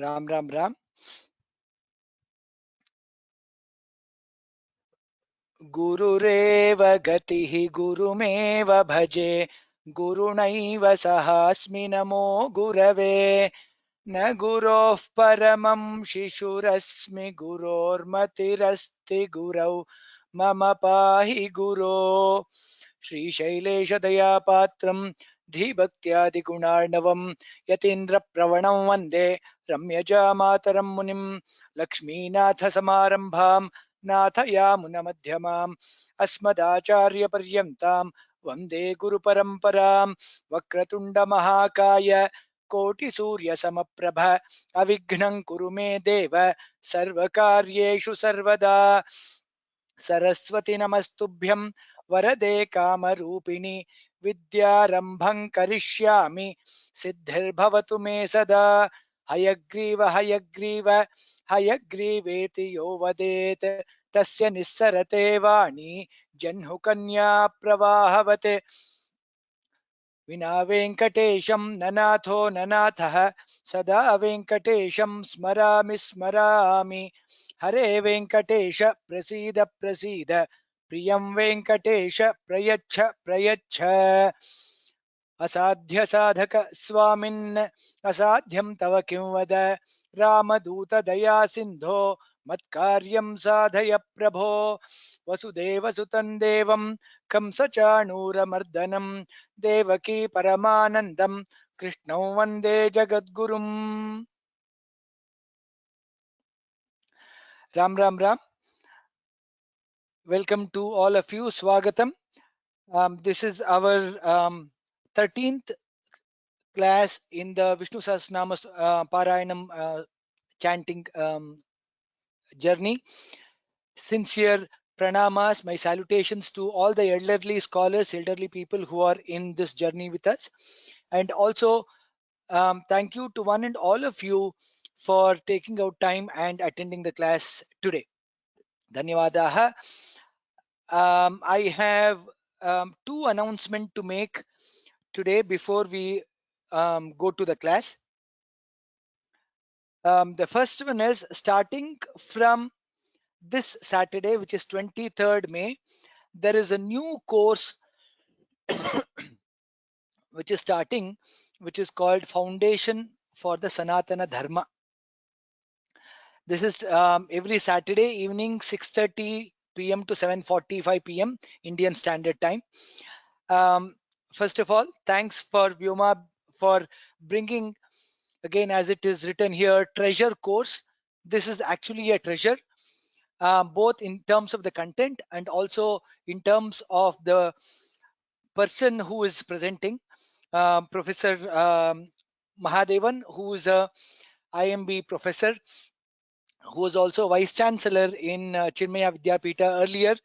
राम राम राम। गुरुरेव गतिः गुरुमेव भजे गुरुणैव सहास्मि नमो गुरवे न गुरोः परमं शिशुरस्मि गुरोर्मतिरस्ति गुरौ मम पाहि गुरो श्रीशैलेशदयापात्रं धीभक्त्यादिगुणार्णवं यतीन्द्रप्रवणं वन्दे रम्यजामातरं मुनिं लक्ष्मीनाथसमारम्भां नाथयामुनमध्यमाम् अस्मदाचार्यपर्यन्तां वन्दे गुरुपरम्परां वक्रतुण्डमहाकाय कोटिसूर्यसमप्रभ अविघ्नं कुरु मे देव सर्वकार्येषु सर्वदा सरस्वति नमस्तुभ्यं वरदे कामरूपिणि विद्यारम्भं करिष्यामि सिद्धिर्भवतु मे सदा हयग्रीव हयग्रीव हयग्रीवेति यो वदेत् तस्य निस्सरते वाणी जह्नुकन्या प्रवाहवत् विना वेङ्कटेशं ननाथो ननाथः सदा वेङ्कटेशं स्मरामि स्मरामि हरे वेङ्कटेश प्रसीद प्रसीद प्रियं वेङ्कटेश प्रयच्छ प्रयच्छ असाध्य साधक स्वामिन् असाध्यं तव किं वद रामदूत दया सिन्धो मत्कार्यं साधय प्रभो वसुदेवसुतं देवं कंसचाणूरमर्दनं देवकी परमानन्दं कृष्णं वन्दे जगद्गुरुम् Ram Ram Ram. Welcome to all of you. Swagatam. This is our 13th class in the Vishnu Sahasranama Parayanam chanting journey. Sincere pranamas, my salutations to all the elderly scholars, elderly people who are in this journey with us. And also, thank you to one and all of you for taking out time and attending the class today. Dhanyawadaha. I have two announcements to make today before we go to the class. The first one is starting from this Saturday, which is 23rd May, there is a new course which is starting, which is called Foundation for the Sanatana Dharma. This is every Saturday evening, 6:30 p.m. to 7:45 p.m. Indian Standard Time. First of all, thanks for Vyoma for bringing, again, as it is written here, treasure course. This is actually a treasure, both in terms of the content and also in terms of the person who is presenting, Professor Mahadevan, who is a IMB professor, who was also vice chancellor in Chinmaya Vidyapita earlier,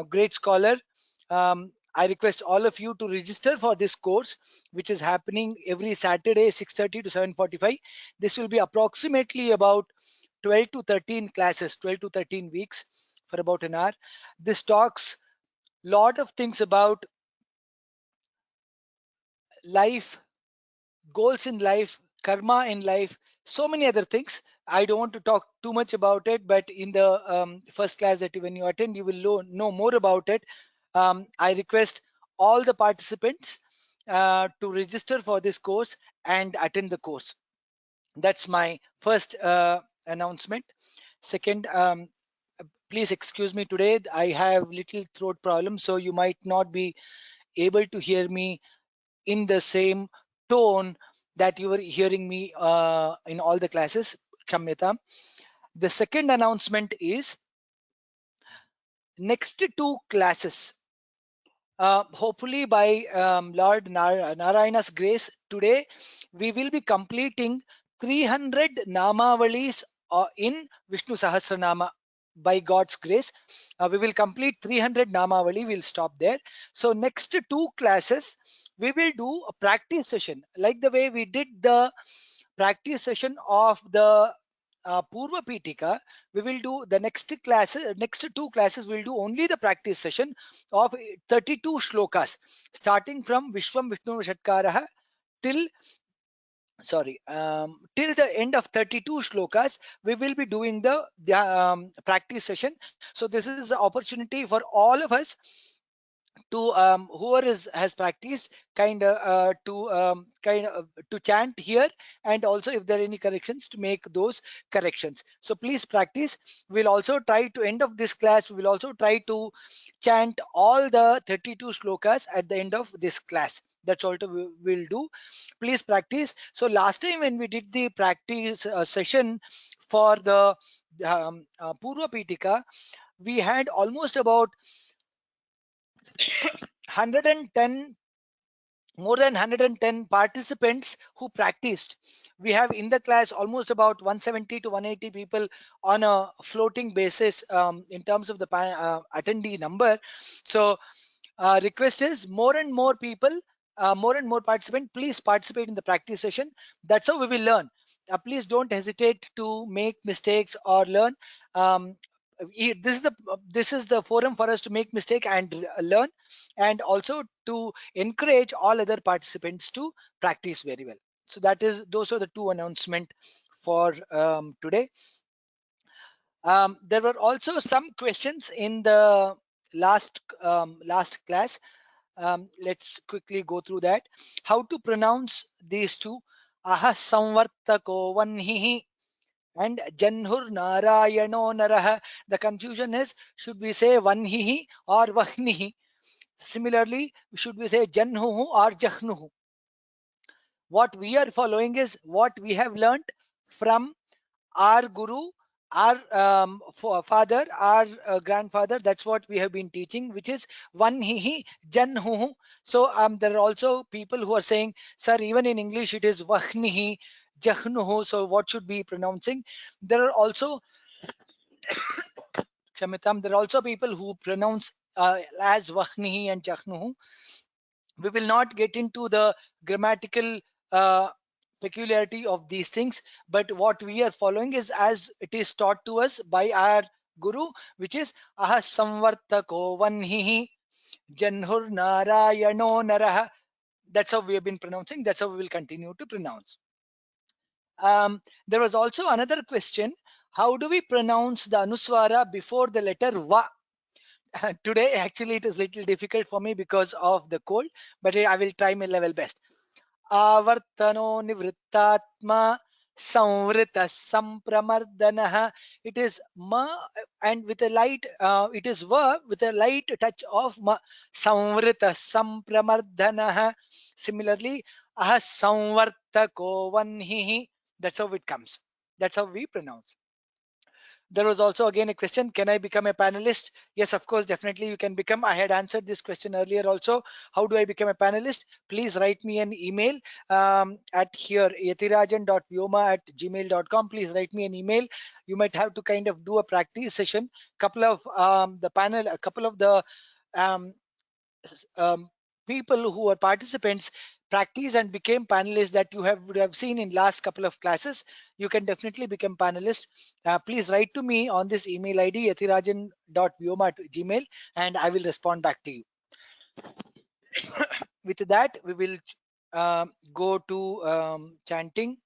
great scholar. I request all of you to register for this course, which is happening every Saturday, 6:30 to 7:45. This will be approximately about 12 to 13 classes, 12 to 13 weeks for about an hour. This talks lot of things about life, goals in life, karma in life, so many other things. I don't want to talk too much about it, but in the first class that when you attend, you will know more about it. I request all the participants to register for this course and attend the course. That's my first announcement. Second, please excuse me today. I have little throat problem, so you might not be able to hear me in the same tone that you were hearing me in all the classes. Kshamyata. The second announcement is next two classes. Hopefully by Lord Narayana's grace, today we will be completing 300 Namavalis in Vishnu Sahasranama. By God's grace, we will complete 300 Namavali. We'll stop there. So next two classes, we will do a practice session, like the way we did the practice session of the Purva Pitika. We will do the next two classes. We'll do only the practice session of 32 shlokas, starting from Vishwam Vishnu Shatkaraha till sorry, till the end of 32 shlokas, we will be doing the practice session. So this is an opportunity for all of us to whoever has practiced kind of to chant here, and also if there are any corrections, to make those corrections. So please practice. We'll also try to end of this class, we'll also try to chant all the 32 shlokas at the end of this class. That's all we'll do. Please practice. So last time when we did the practice session for the Purva Pitika, we had almost about 110, more than 110 participants who practiced. We have in the class almost about 170 to 180 people on a floating basis, in terms of the attendee number. So request is more and more people, more and more participants, please participate in the practice session. That's how we will learn. Please don't hesitate to make mistakes or learn. um, this is the forum for us to make mistake and learn, and also to encourage all other participants to practice very well. So that is, those are the two announcements for today. There were also some questions in the last class. Let's quickly go through that. How to pronounce these two? Aha samvartako vanhihi and janhur narayano narah. The confusion is, should we say vanhihi or vahnihi? Similarly, should we say janhuhu or jahnuhu? What we are following is what we have learnt from our guru, our father, our grandfather. That's what we have been teaching, which is one hihi jan hu. So there are also people who are saying, sir, even in English it is wahnihi jahnuhu. So what should be pronouncing? There are also Shamitam, there are also people who pronounce as wahnihi and jahnuhu. We will not get into the grammatical uh, peculiarity of these things, but what we are following is as it is taught to us by our guru, which is aha samvartako vanhihi janhur narayano narah. That's how we have been pronouncing, that's how we will continue to pronounce. There was also another question: how do we pronounce the anuswara before the letter va? Today actually it is little difficult for me because of the cold, but I will try my level best. Avartano nivrittatma samvrita sampramardanah. It is ma, and with a light it is va with a light touch of ma. Samvrita sampramardanah. Similarly, aha samvartako vanhihi. That's how it comes, that's how we pronounce. There was also again a question: can I become a panelist? Yes, of course, definitely you can become. I had answered this question earlier also. How do I become a panelist? Please write me an email at here yatirajan.vyoma@gmail.com. Please write me an email. You might have to kind of do a practice session. Couple of the panel, a couple of the um, people who are participants practice and became panelists that you would have seen in last couple of classes. You can definitely become panelists. Please write to me on this email id yatirajan.vyoma@gmail, and I will respond back to you. With that, we will go to chanting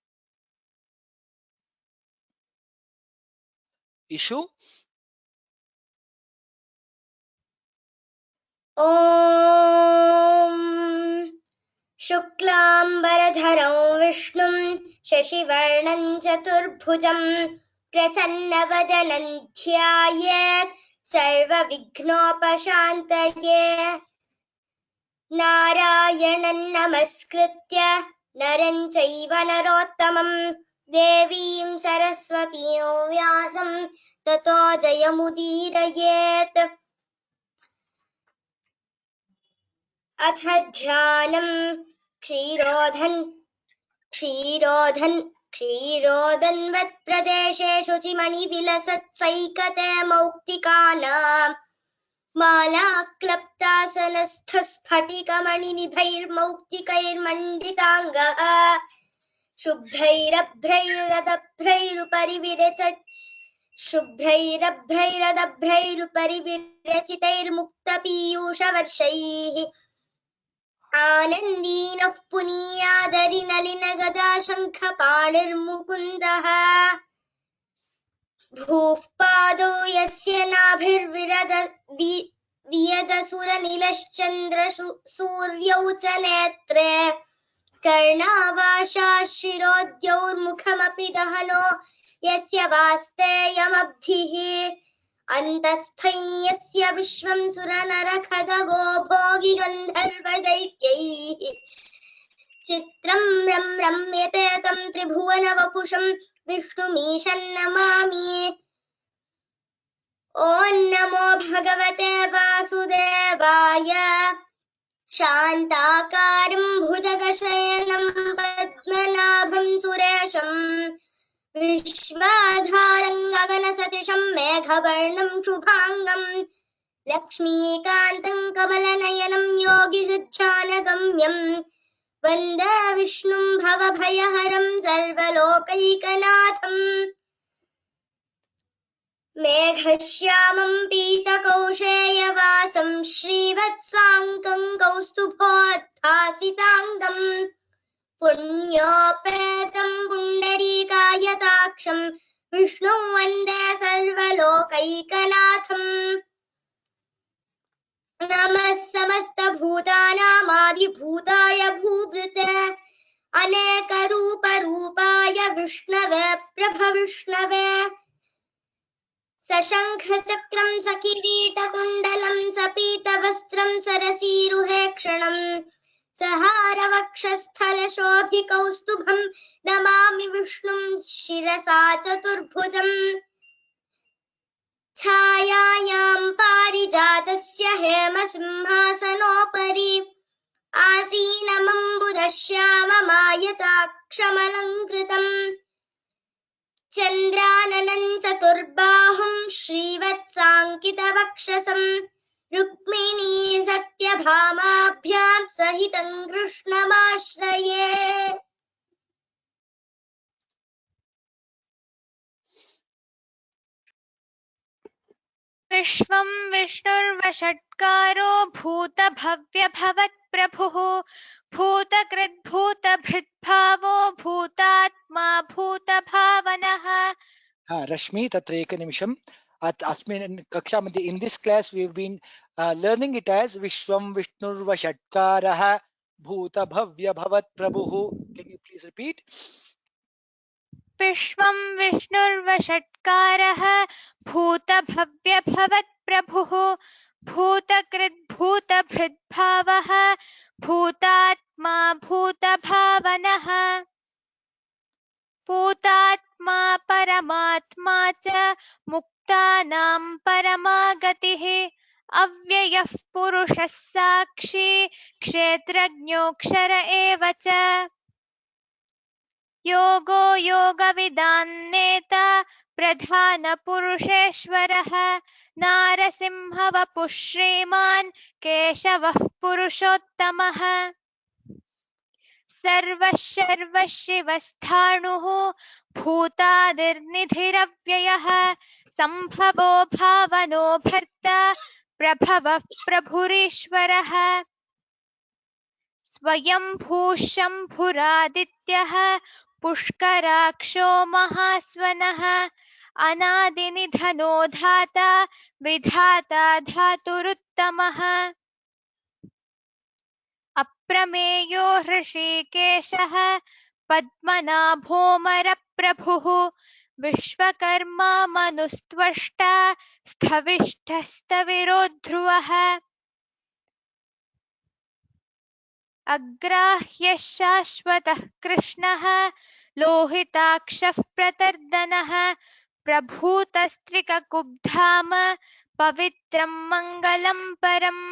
issue. ॐ शुक्लाम्बरधरं विष्णुं शशिवर्णं चतुर्भुजं प्रसन्नवदनं ध्यायेत् सर्वविघ्नोपशान्तये। नारायणं नमस्कृत्य नरं चैव नरोत्तमं देवीं सरस्वतीं व्यासं ततो जयमुदीरयेत्। अथ ध्यानं क्षीरोदन्वत्प्रदेशे शुचिमणिविलसत्सैकते मौक्तिकानां मालाक्लप्तासनस्थस्फटिकमणिनिभैर्मौक्तिकैर्मण्डिताङ्गः शुभ्रैरभ्रैरदभ्रैरुपरि विरचितैर्मुक्तपीयूषवर्षैः आनन्दीनः पुनीयादरिनलिनगदा शङ्खपाणिर्मुकुन्दः भूः पादौ यस्य नाभिर्वियदसुरनिलश्चन्द्रसूर्यौ च नेत्रे कर्णावाशाशिरोद्यौर्मुखमपि दहनो यस्य वास्तेयमब्धिः अन्तस्थं यस्य विश्वं सुरनरखदगो भोगिगन्धर्वदैत्यैः चित्रं रम्यते तं त्रिभुवनवपुषं विष्णुमीशन्नमामि ॐ नमो भगवते वासुदेवाय शान्ताकारं भुजगशयनं पद्मनाभं सुरेशं विश्वाधारं गगनसदृशं मेघवर्णं शुभाङ्गं लक्ष्मीकान्तं कमलनयनं योगिहृध्यानगम्यं वन्दे विष्णुं भवभयहरं सर्वलोकैकनाथम् मेघश्यामं पीतकौशेयवासं श्रीवत्साङ्कं कौस्तुभोद्भासिताङ्गं पुण्योपेतं पुण्डरीकायताक्षं विष्णुं वन्दे सर्वलोकैकनाथम् नमः समस्तभूतानामादिभूताय भूभृते अनेकरूपरूपाय विष्णवे प्रभविष्णवे सशङ्खचक्रं सकिरीटकुण्डलं सपीतवस्त्रं सरसीरुहेक्षणं सहारवक्षस्थलशोभिकौस्तुभं नमामि विष्णुं शिरसा चतुर्भुजम् छायायां पारिजातस्य हेमसिंहासनोपरि आसीनमम्बुदश्याममायताक्षमलङ्कृतम् चन्द्राननं चतुर्बाहुं श्रीवत्साङ्कितवक्षसं रुक्मिणी सत्यभामाभ्यां सहितं कृष्णमाश्रये। विश्वं विष्णुर्वषट्कारो भूतभव्यभवत्प्रभुः भूतकृद्भूतभृद्भावो भूतात्मा भूतभावनः। Rashmi, tatra ekanimisam. Asmin kaksha madhye, in this class we've been learning it as Vishwam Vishnurva Shatkaraha Bhuta Bhavya Bhavat Prabhuhu. Can you please repeat? विश्वं विष्णुर्वषट्कारः भूतभव्यभवत्प्रभुः भूतकृद्भूतभृद्भावः भूतात्मा भूतभावनः। भूतात्मा परमात्मा च मुक्तानां परमागतिः अव्ययः पुरुषः साक्षी क्षेत्रज्ञोऽक्षर एव च योगो योगविदान्नेता प्रधानपुरुषेश्वरः नारसिंहवपुः श्रीमान् केशवः पुरुषोत्तमः सर्वशर्वशिवस्थाणुः भूतादिर्निधिरव्ययः सम्भवो भावनो भर्ता प्रभवः प्रभुरीश्वरः स्वयंभू शम्भुरादित्यः पुष्कराक्षो महास्वनः अनादिनिधनो धाता विधाता धातुरुत्तमः अप्रमेयो हृषीकेशः पद्मनाभोऽमरप्रभुः विश्वकर्मा मनुस्त्वष्टा स्थविष्ठस्तविरो ध्रुवः अग्राह्यः शाश्वतः कृष्णः लोहिताक्षः प्रतर्दनः प्रभूतस्त्रिककुब्धाम पवित्रं मङ्गलं परम्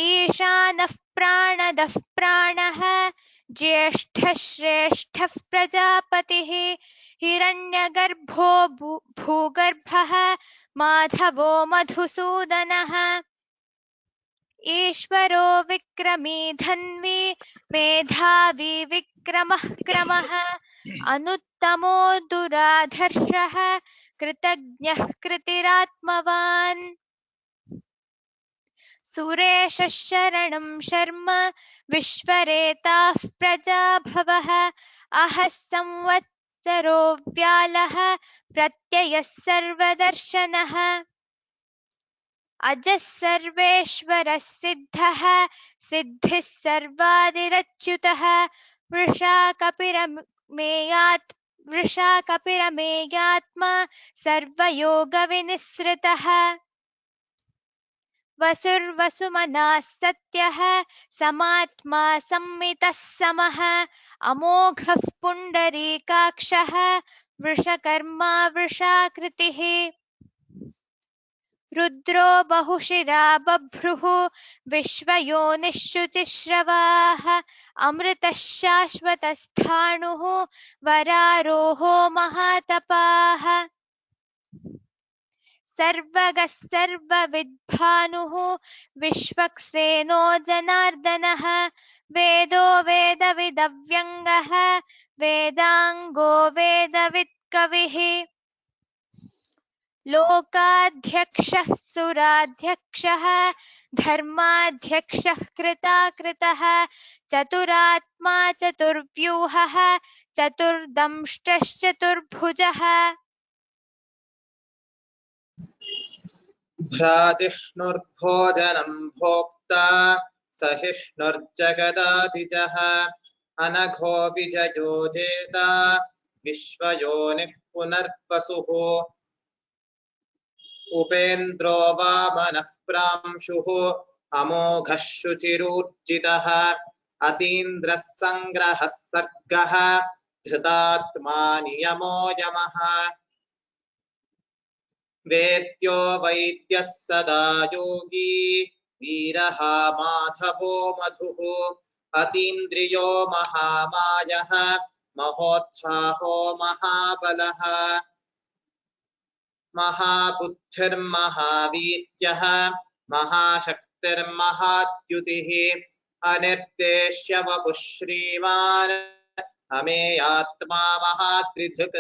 ईशानः प्राणदः प्राणः ज्येष्ठः श्रेष्ठः प्रजापतिः हिरण्यगर्भो भूगर्भः माधवो मधुसूदनः ईश्वरो विक्रमी धन्वी मेधावी विक्रमः क्रमः अनुत्तमो दुराधर्षः कृतज्ञः कृतिरात्मवान् सुरेशः शरणं शर्म विश्वरेताः प्रजाभवः अहः संवत्सरो व्यालः प्रत्ययः सर्वदर्शनः अजः सर्वेश्वरः सिद्धः सिद्धिः सर्वादिरच्युतः वृषा सर्वयोगविनिसृतः वसुर्वसुमनः सत्यः समात्मा संमितः समः अमोघः पुण्डरीकाक्षः वृषकर्मा वृषाकृतिः रुद्रो बहुशिरा बभ्रुः विश्वयोनिःशुचिश्रवाः अमृतः शाश्वतस्थाणुः वरारोहो महातपाः सर्वगः सर्वविद्भानुः विश्वक्सेनो जनार्दनः वेदो वेदविदव्यङ्गः वेदाङ्गो वेदवित्कविः लोकाध्यक्षः सुराध्यक्षः धर्माध्यक्षः कृताकृतः चतुरात्मा चतुर्व्यूहः चतुर्दंष्ट्रश्चतुर्भुजः भ्राजिष्णुर्भोजनं भोक्ता सहिष्णुर्जगदादिजः अनघो विजयो जेता विश्वयोनिः पुनर्वसुः उपेन्द्रो वामनः प्रांशुः अमोघः शुचिरूर्जितः अतीन्द्रः सङ्ग्रहः सर्गः धृतात्मा नियमो यमः वेद्यो वैद्यः सदा योगी वीरः माधवो मधुः अतीन्द्रियो महामायः महोत्साहो महाबलः महाबुद्धिर्महावीर्यः महाशक्तिर्महाद्युतिः अनिर्देश्य वपुः श्रीमान् अमेयात्मा महात्रिधृक्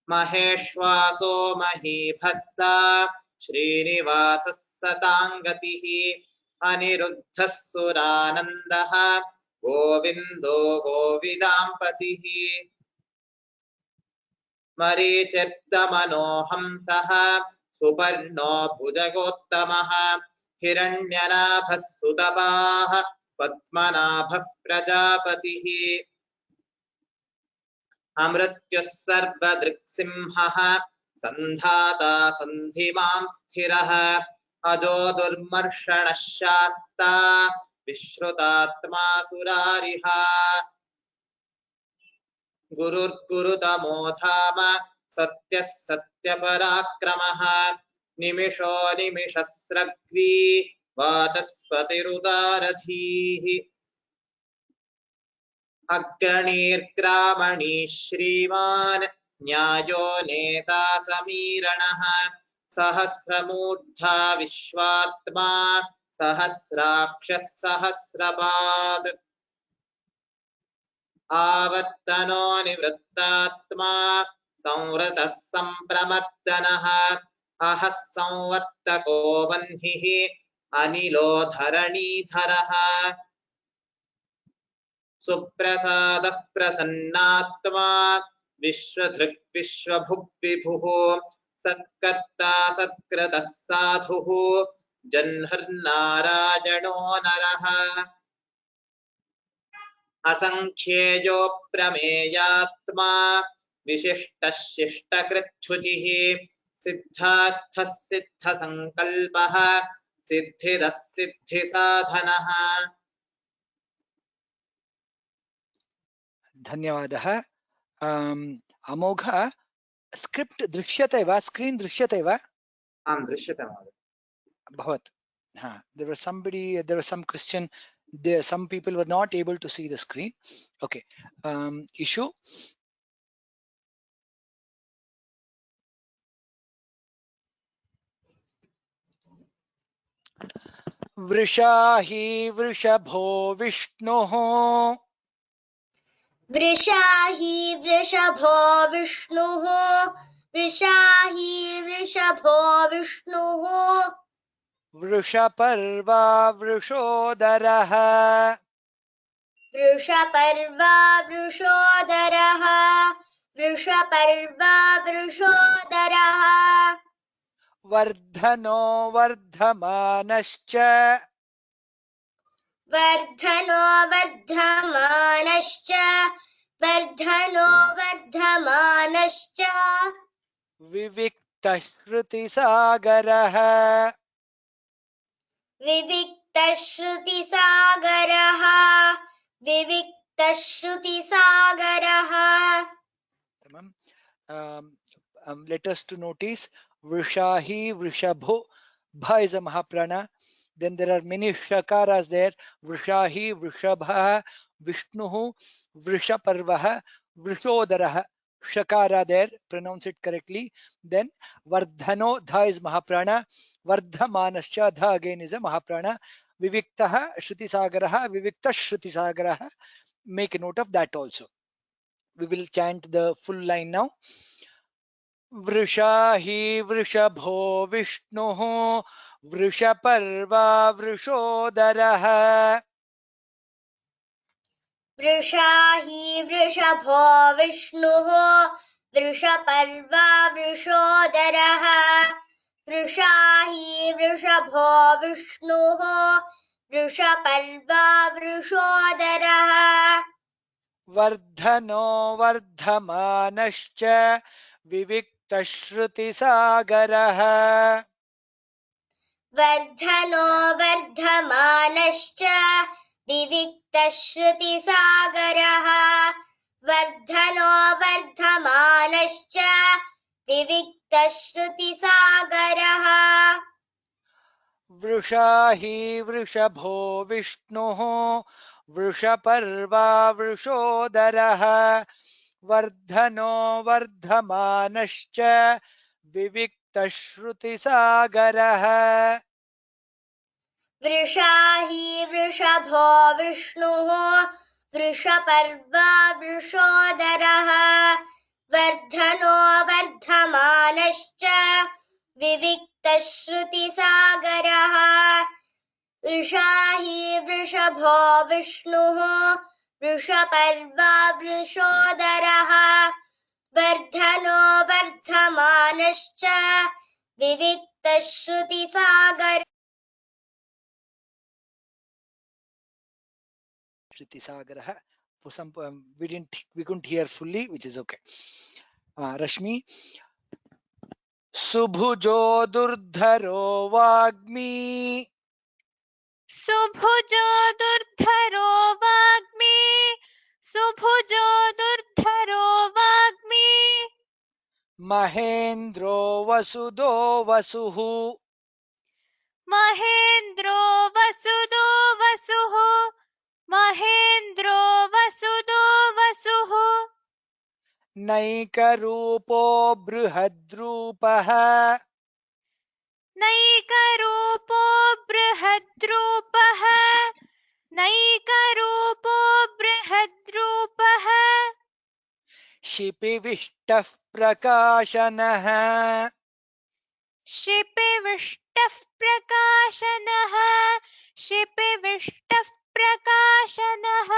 महेश्वासो महीभक्ता श्रीनिवासः सताङ्गतिः अनिरुद्धः सुरानन्दः गोविन्दो गोविदाम्पतिः मरीचिर्दमनोहंसः सुपर्णो भुजगोत्तमः हिरण्यनाभः सुतपाः पद्मनाभः प्रजापतिः अमृत्युः सर्वदृक्सिंहः सन्धाता सन्धिमां स्थिरः अजो दुर्मर्षणः शास्ता विश्रुतात्मा सुरारिः गुरुर्गुरुतमो धाम सत्यः सत्यपराक्रमः निमिषो निमिषस्रग्वी वाचस्पतिरुदारधीः अग्रणीर्ग्रामणी श्रीमान् न्यायो नेता समीरणः सहस्रमूर्धा विश्वात्मा सहस्राक्षः सहस्रपात् आवर्तनो निवृत्तात्मा संवृतः सम्प्रमर्दनः अहः संवर्तको वह्निः अनिलो धरणीधरः सुप्रसादः प्रसन्नात्मा विश्वधृक् विश्वभुक् विभुः सत्कर्ता सत्कृतः साधुः जह्नुर्नारायणो नरः असंख्येयो प्रमेयात्मा विशिष्टः शिष्टकृच्छुचिः सिद्धार्थः सिद्धसङ्कल्पः सिद्धिदः सिद्धिसाधनः। धन्यवादः। अमोघ स्क्रिप्ट दृश्यते वा, स्क्रीन दृश्यते वा? आं दृश्यते महोदय। भवत् there was some question. Some people were not able to see the screen. Okay. Issue. वृषा हि वृषभो विष्णुः वृषा हि वृषभो विष्णुः वृषा हि वृषभो विष्णुः Vrishaparva वृषोदरः Vrishaparva वृषोदरः Vrishaparva वृषोदरः वर्धनो वर्धमानश्च वर्धनो वर्धमानश्च वर्धनो वर्धमानश्च विविक्तश्रुतिसागरः विविक्तश्रुतिसागरः विविक्तश्रुतिसागरः Tamam. Let us to notice Vrishahi, Vrishabho. Bha is a Mahaprana. Then there are many Shakaras there. Vrishahi, Vrishabha, Vishnuhu, Vrishaparvaha, Vrishodaraha. Shakara there. Pronounce it correctly. Then Vardhano, Dha is Mahaprana. Vardhamanascha, Dha again is a Mahaprana. Viviktaha, Shrutisagaraha, Vivikta Shrutisagaraha. Make a note of that also. We will chant the full line now. वृषा हि वृषभो विष्णुः वृषपर्वा वृषोदरः वृषा हि वृषभो विष्णुः वृषपर्वा वृषोदरः वृषा हि वृषभो विष्णुः वृषपर्वा वृषोदरः वर्धनो वर्धमानश्च विविक्तश्रुतिसागरः वर्धनो वर्धमानश्च विविक्तश्रुतिसागरः वर्धनो वर्धमानश्च विविक्तश्रुतिसागरः वृषा हि वृषभो विष्णुः वृषपर्वा वृषोदरः वर्धनो वर्धमानश्च विविक्तश्रुतिसागरः वृषा हि वृषभो विष्णुः वृषपर्वा वृषोदरः वर्धनो वर्धमानश्च विविक्तश्रुतिसागरः वृषा हि वृषभो विष्णुः Vrishaparva वृषोदरः वर्धनो वर्धमानश्च विविक्तश्रुतिसागरः Shrutisagaraha. For some, we couldn't hear fully, which is okay. Rashmi. Subhujo durdharo vagmi सुभुजो दुर्धरो वाग्मी सुभुजो दुर्धरो वाग्मी Mahendro vasudo vasuhu महेन्द्रो वसुदो वसुः महेन्द्रो वसुदो वसुः नैकरूपो बृहद्रूपः नैकरूपो बृहद्रूपः नैकरूपो बृहद्रूपः शिपिविष्टः प्रकाशनः शिपिविष्टः प्रकाशनः शिपिविष्टः प्रकाशनः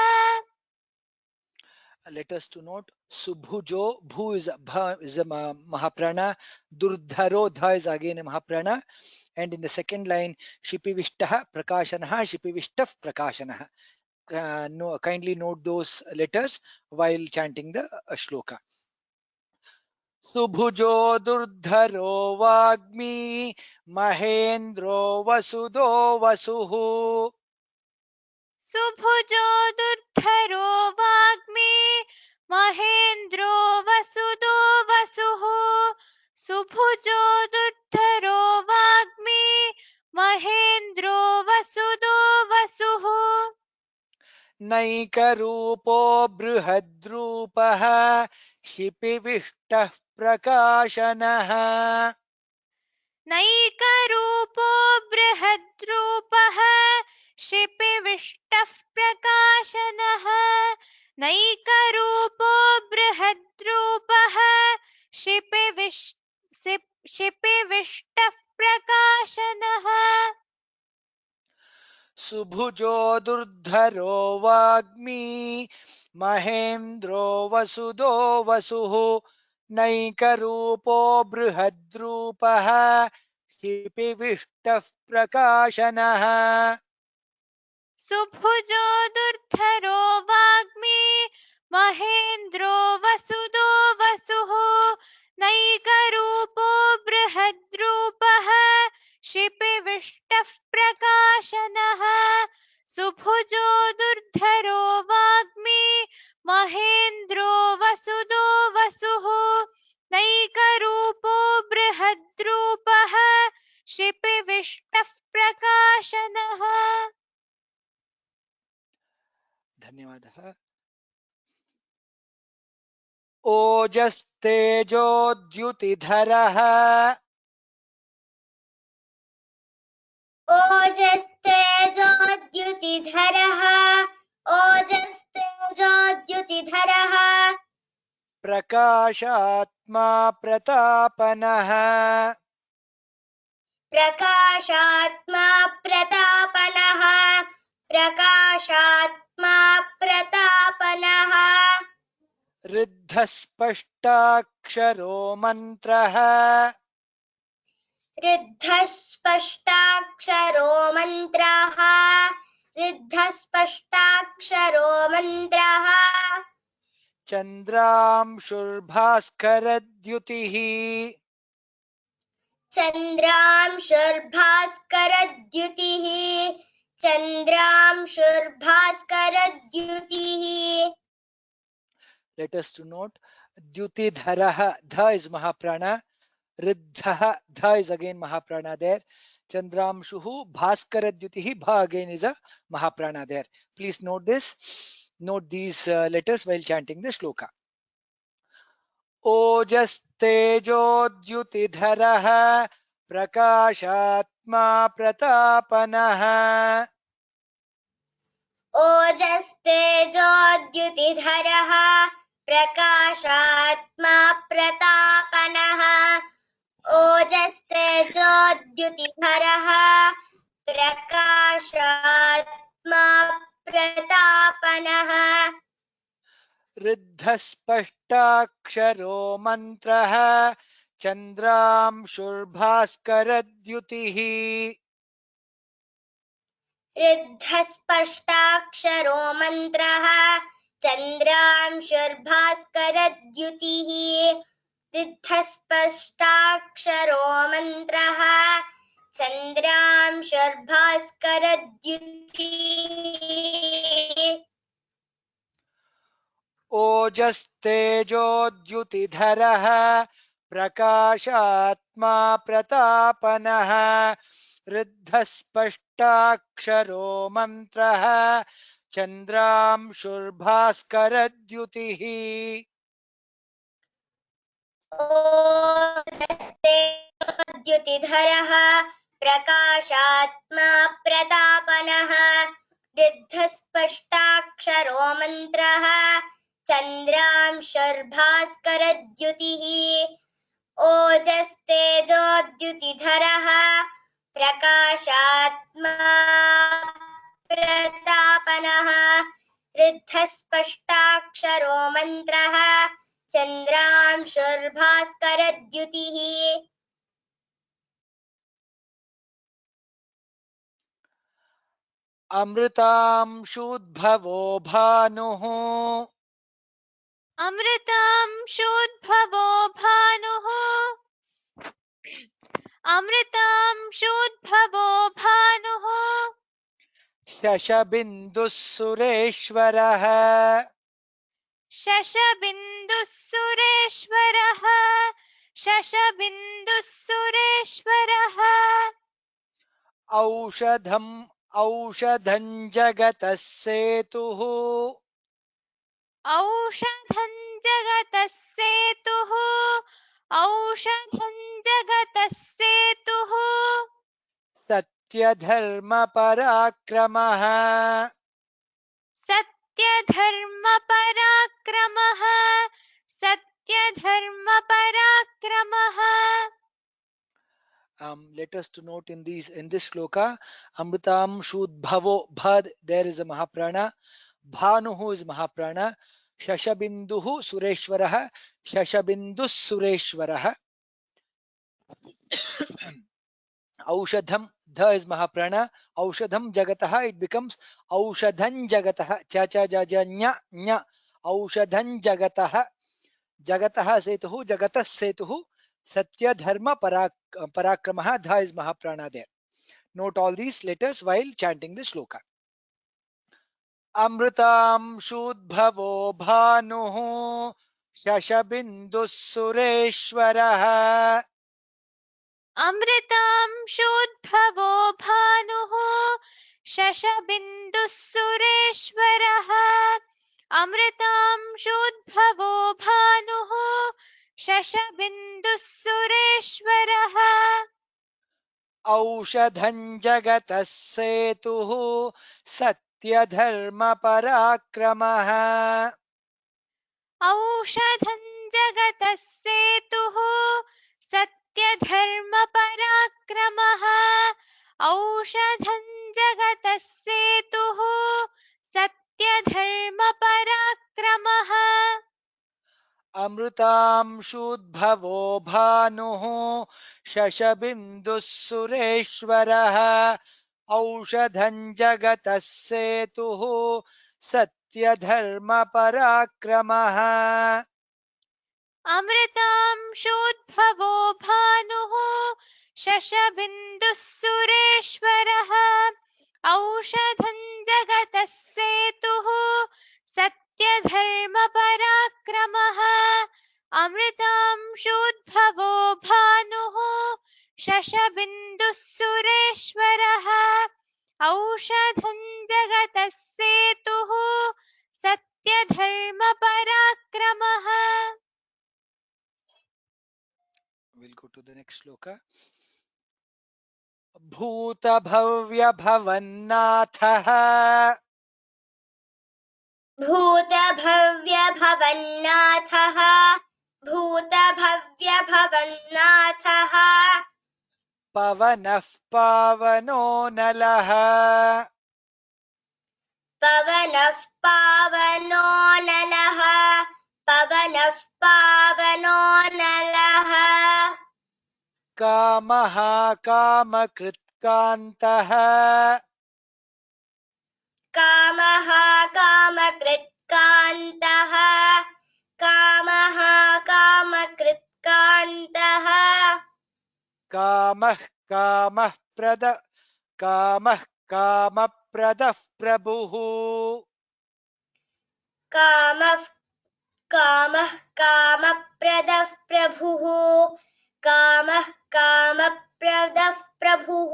Let us to note Subhujo, Bhu is a Mahaprana, Durdharo, Dha is again a Mahaprana, and in the second line, Shipivishtaha Prakashanaha, Shipivishtav Prakashanaha. No, kindly note those letters while chanting the shloka. Subhujo Durdharo Vagmi Mahendro Vasudo Vasuhu सुभुजो दुर्धरो वाग्मी महेन्द्रो वसुदो वसुः सुभुजो दुर्धरो वाग्मी महेन्द्रो वसुदो वसुः नैकरूपो बृहद्रूपः शिपिविष्टः प्रकाशनः नैकरूपो बृहद्रूपः शिपिविष्टः प्रकाशनः नैकरूपो बृहद्रूपः शिपिविष्टः प्रकाशनः सुभुजो दुर्धरो वाग्मी महेन्द्रो वसुदो वसुः नैकरूपो बृहद्रूपः शिपिविष्टः प्रकाशनः सुभुजो दुर्धरो वाग्मी महेन्द्रो वसुदो वसुः नैकरूपो बृहद्रूपः शिपिविष्टः प्रकाशनः सुभुजो दुर्धरो वाग्मी महेन्द्रो वसुदो वसुः नैकरूपो बृहद्रूपः शिपिविष्टः प्रकाशनः। धन्यवादः। ओजस्तेजोद्युतिधरः ओजस्तेजोद्युतिधरः ओजस्तेजोद्युतिधरः प्रकाशात्मा प्रतापनः प्रकाशात्मा प्रतापनः प्रकाशात्मा प्रतापनः ऋद्धस्पष्टाक्षरो मन्त्रः ऋद्धस्पष्टाक्षरो मन्त्रः ऋद्धस्पष्टाक्षरो मन्त्रः चन्द्रांशुर्भास्करद्युतिः चन्द्रांशुर्भास्करद्युतिः चन्द्रांशुर्भास्करद्युतिः Let us to note Dyutidharaha, dha is Mahaprana, Riddhaha, dha is again Mahaprana there. Chandramshuhu, Bhaskaradyutihi, bha again is a Mahaprana there. Please note this. Note these letters while chanting the shloka. Ojastejodyutidharaha prakashatma pratapanaha ओजस्तेजोद्युतिधरः प्रकाशात्मा प्रतापनः ओजस्तेजोद्युतिधरः प्रकाशात्मा प्रतापनः ऋद्धस्पष्टाक्षरो मन्त्रः चन्द्रांशुर्भास्करद्युतिः ऋद्धस्पष्टाक्षरो मन्त्रः चन्द्रांशुर्भास्करद्युतिः ऋद्धस्पष्टाक्षरो मन्त्रः चन्द्रांशुर्भास्करद्युतिः ओजस्तेजोद्युतिधरः प्रकाशात्मा प्रतापनः ऋद्धस्पष्टाक्षरो मन्त्रः चन्द्रांशुर्भास्करद्युतिः ओजस्तेजोद्युतिधरः प्रकाशात्मा प्रतापनः ऋद्धस्पष्टाक्षरो मन्त्रः चन्द्रांशुर्भास्करद्युतिः ओजस्तेजोद्युतिधरः प्रकाशात्मा प्रतापनः ऋद्धस्पष्टाक्षरो मन्त्रः चन्द्रांशुर्भास्करद्युतिः अमृतांशुद्भवो भानुः अमृतांशोद्भवो भानुः अमृतांशोद्भवो भानुः शशबिन्दुः सुरेश्वरः शशबिन्दुः सुरेश्वरः शशबिन्दुः सुरेश्वरः औषधं जगतः सेतुः औषधं जगतः सेतुः औषधं जगतः सेतुः सत्यधर्मपराक्रमः सत्यधर्मपराक्रमः सत्यधर्मपराक्रमः Let us to note in this shloka, Amritam Shudbhavo Bhad, there is a Mahaprana. Bhanuhu is Mahaprana. Shashabinduhu Sureshwaraha. Shashabindus Sureshwaraha. Aushadham, dha is Mahaprana. Aushadham Jagataha, it becomes Aushadhan Jagataha. Cha cha ja ja nya nya. Aushadhan Jagataha. Jagataha setuhu, Jagatas setuhu. Satya Dharma Parakramaha, dha is Mahaprana there. Note all these letters while chanting the shloka. Amritam Shudbhavo Bhanuhu Shashabindus Sureshwaraha. अमृतां शोद्भवो भानुः शशबिन्दुः सुरेश्वरः अमृतां शोद्भवो भानुः शशबिन्दुः सुरेश्वरः औषधं जगतः सेतुः सत्यधर्मपराक्रमः. औषधं जगतः सेतुः सत्यधर्मपराक्रमः औषधं जगतः सेतुः सत्यधर्मपराक्रमः अमृतांशुद्भवो भानुः शशबिन्दुः सुरेश्वरः. औषधं जगतः सेतुः सत्यधर्मपराक्रमः. अमृतांशोद्भवो भानुः शशबिन्दुः सुरेश्वरः औषधं जगतः सेतुः सत्यधर्मपराक्रमः अमृतांशोद्भवो भानुः शशबिन्दुः सुरेश्वरः औषधं जगतः सेतुः सत्यधर्मपराक्रमः. We'll go to the next shloka. भूतभव्यभवन्नाथः भूतभव्यभवन्नाथः भूतभव्यभवन्नाथः पवनः पावनो नलः. पवनः पावनो नलः पवनः पावनो नलः कामः कामकृत्कान्तः कामः कामकृत्कान्तः कामः कामकृत्कान्तः कामः कामप्रदः प्रभुः. कामः कामः कामप्रदः प्रभुः कामः कामप्रदः प्रभुः.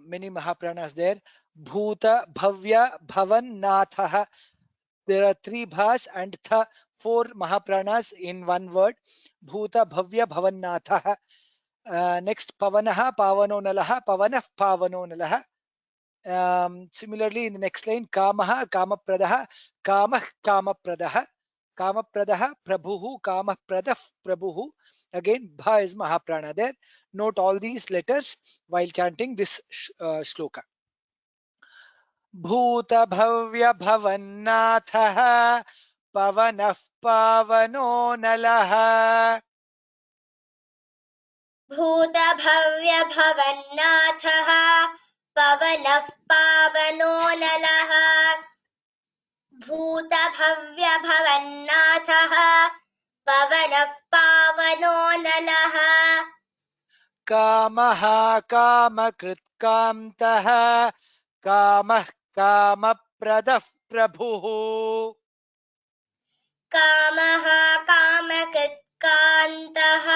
Many Mahapranas there. Bhuta Bhavya Bhavan Natha. There are three bhas and four Mahapranas in one word. Bhuta Bhavya Bhavan Natha. Next Pavanaha Pavano Nalaha Pavanah Pavano Nalaha. Similarly in the next line Kamaha Kamapradaha Kamah Kamapradaha. Kamapradaha Prabhuhu Kamapradav Prabhuhu. Again Bha is Mahaprana there. Note all these letters while chanting this shloka. भूतभव्यभवन्नाथः पवनः पावनो नलः. भूतभव्यभवन्नाथः पवनः पावनो नलः भूतभव्यभवन्नाथः पवनः पावनो नलः कामः कामकृत्कान्तः कामः कामप्रदः प्रभुः. कामः कामकृत्कान्तः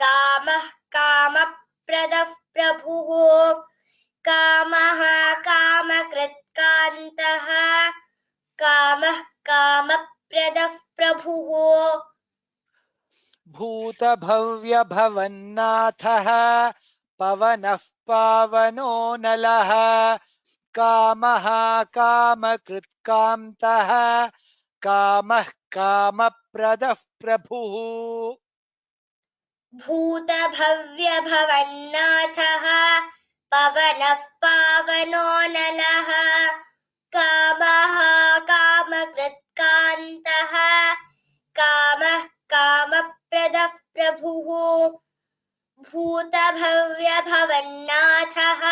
कामः कामप्रदः प्रभुः कामः कामकृत्कान्तः कामः कामप्रदः प्रभुः. भूतभव्यभवन्नाथः पवनः पावनो नलः. कामः कामकृत्कान्तः कामः कामप्रदः प्रभुः. भूतभव्यभवन्नाथः पवनः पावनो नलः कामः कामकृत्कान्तः कामः कामप्रदः प्रभुः भूतभव्यभवन्नाथः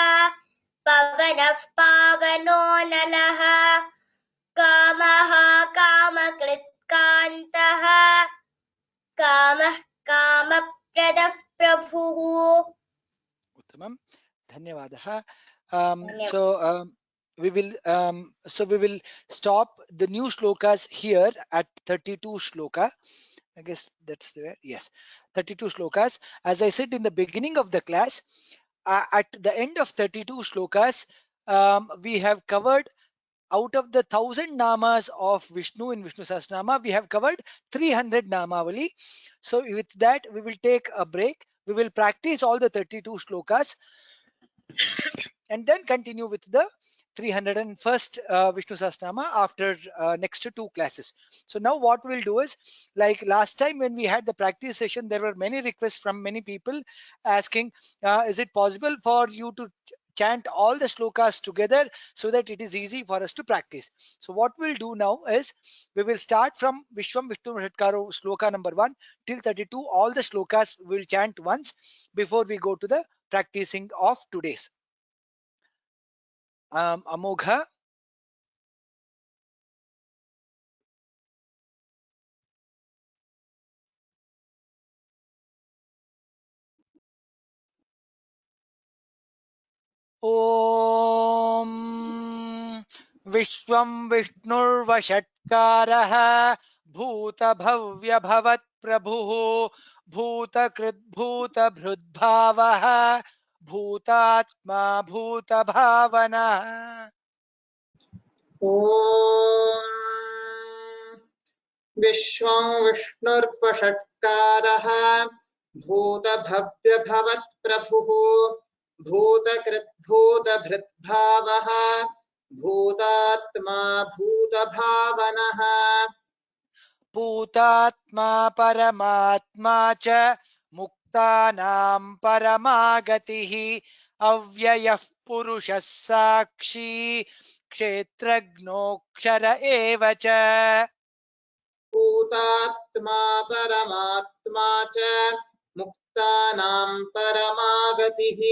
पवनः पावनो नलः कामः कामकृत्कान्तः कामः कामप्रदः प्रभुः उत्तमं धन्यवादः धन्यवादः so we will stop the new shlokas here at 32 shloka. I guess that's there. Yes, 32 shlokas. As I said in the beginning of the class, at the end of 32 shlokas, we have covered out of the 1000 namas of Vishnu in Vishnu Sahasranama, we have covered 300 namavali. So with that, we will take a break. We will practice all the 32 shlokas and then continue with the 301st Vishnu Sahasranama after next two classes. So now what we'll do is, like last time when we had the practice session, there were many requests from many people asking, is it possible for you to chant all the shlokas together so that it is easy for us to practice? So what we'll do now is, we will start from Vishwam Vishnu Shatkaro shloka number 1 till 32. All the shlokas we'll chant once before we go to the practicing of today's. Amogha. ॐ विश्वं विष्णुर्वषट्कारः भूतभव्यभवत्प्रभुः भूतकृद्भूतभृद्भावः भूतात्मा भूतभावनः ॐ विश्वं विष्णुर्वषट्कारः भूतभव्यभवत्प्रभुः भूतकृद्भूतभृद्भावः भूतात्मा भूतभावनः भूतात्मा परमात्मा च मुक्तानां परमागतिः अव्ययः पुरुषः साक्षी क्षेत्रज्ञोऽक्षर एव च भूतात्मा परमात्मा च मुक्तानां परमागतिः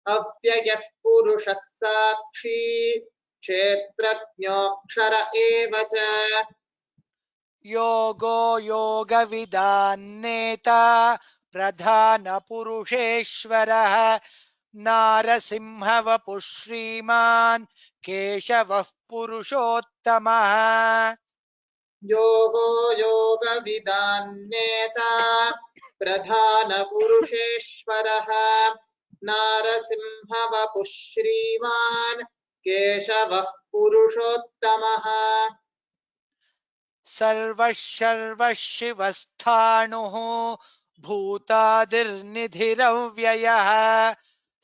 अव्ययः पुरुषः साक्षी क्षेत्रज्ञोऽक्षर एव च योगो योगविदान्नेता प्रधानपुरुषेश्वरः नारसिंहवपुः श्रीमान् केशवः पुरुषोत्तमः योगो योगविदान्नेता प्रधानपुरुषेश्वरः नारसिंहवपुः श्रीमान् केशवः पुरुषोत्तमः सर्वः सर्वः शिवस्थाणुः भूतादिर्निधिरव्ययः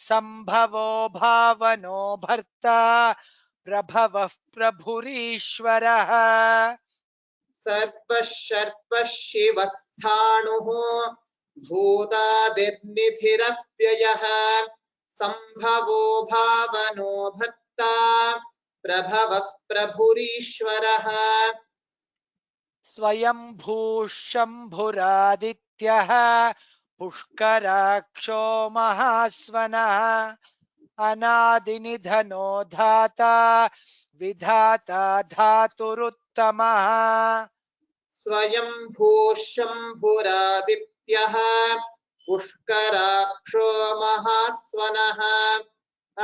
सम्भवो भावनो भर्ता प्रभवः प्रभुरीश्वरः सर्वः सर्वः शिवस्थाणुः भूतादिर्निधिरव्ययः सम्भवो भावनो भर्ता प्रभवः प्रभुरीश्वरः स्वयंभूः शम्भुरादित्यः पुष्कराक्षो महास्वनः अनादिनिधनो धाता विधाता धातुरुत्तमः स्वयंभूः शम्भुरादित्यः पुष्कराक्षो महास्वनः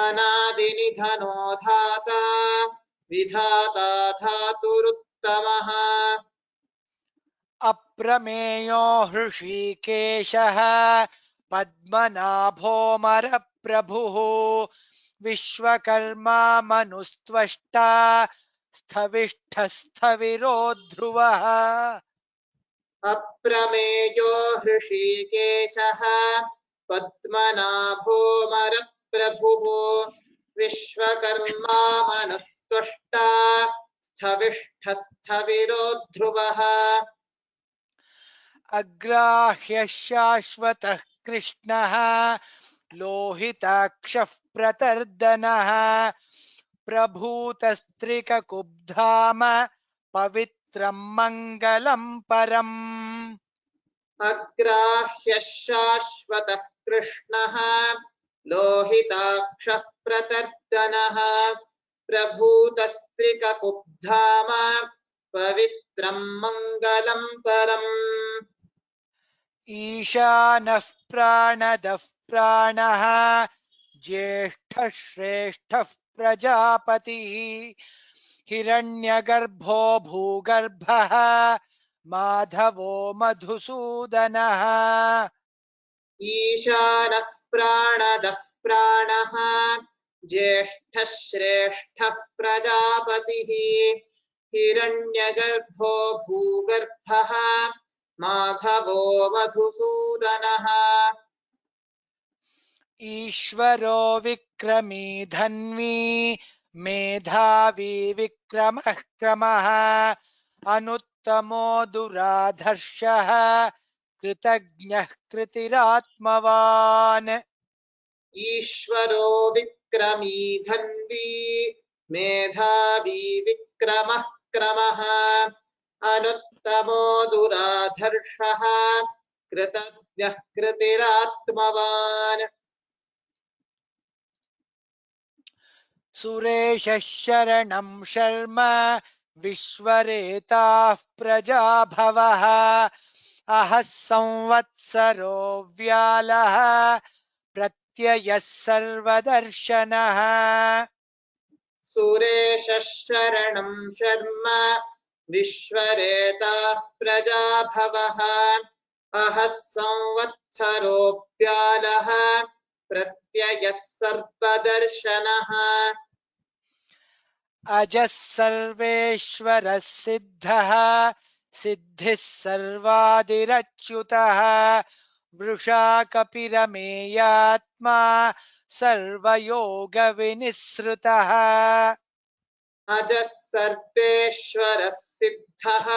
अनादिनिधनो धाता विधाता धातुरुत्तमः अप्रमेयो हृषीकेशः पद्मनाभोऽमरप्रभुः विश्वकर्मा मनुस्त्वष्टा स्थविष्ठस्थविरो ध्रुवः अप्रमेयो हृषीकेशः पद्मनाभोऽमरप्रभुः विश्वकर्मा मनुस्त्वष्टा स्थविष्ठस्थविरो ध्रुवः अग्राह्यः शाश्वतः कृष्णः लोहिताक्षः प्रतर्दनः प्रभूतस्त्रिककुब्धाम पवित्रं मङ्गलं परम्। अग्राह्यः शाश्वतः कृष्णः लोहिताक्षः प्रतर्दनः प्रभूतस्त्रिककुब्धाम पवित्रं मङ्गलं परम्। ईशानः प्राणदः प्राणः ज्येष्ठः श्रेष्ठः प्रजापतिः हिरण्यगर्भो भूगर्भः माधवो मधुसूदनः। ईशानः प्राणदः प्राणः ज्येष्ठः श्रेष्ठः प्रजापतिः हिरण्यगर्भो भूगर्भः माधवो मधुसूदनः। ईश्वरो विक्रमी धन्वी मेधावी विक्रमः क्रमः अनुत्तमो दुराधर्षः कृतज्ञः कृतिरात्मवान्। ईश्वरो विक्रमी धन्वी मेधावी विक्रमः क्रमः अनुत्तमो दुराधर्षः कृतज्ञः कृतिरात्मवान्। सुरेशः शरणं शर्म विश्वरेताः प्रजाभवः अहः संवत्सरो व्यालः प्रत्ययः सर्वदर्शनः। सुरेशः शरणं शर्म विश्वरेताः प्रजाभवः अहः संवत्सरोऽप्यालः प्रत्ययः सर्वदर्शनः। अजः सर्वेश्वरः सिद्धः सिद्धिः सर्वादिरच्युतः वृषा कपिरमेयात्मा सर्वयोगविनिःसृतः। अजः सर्वेश्वरः सिद्धः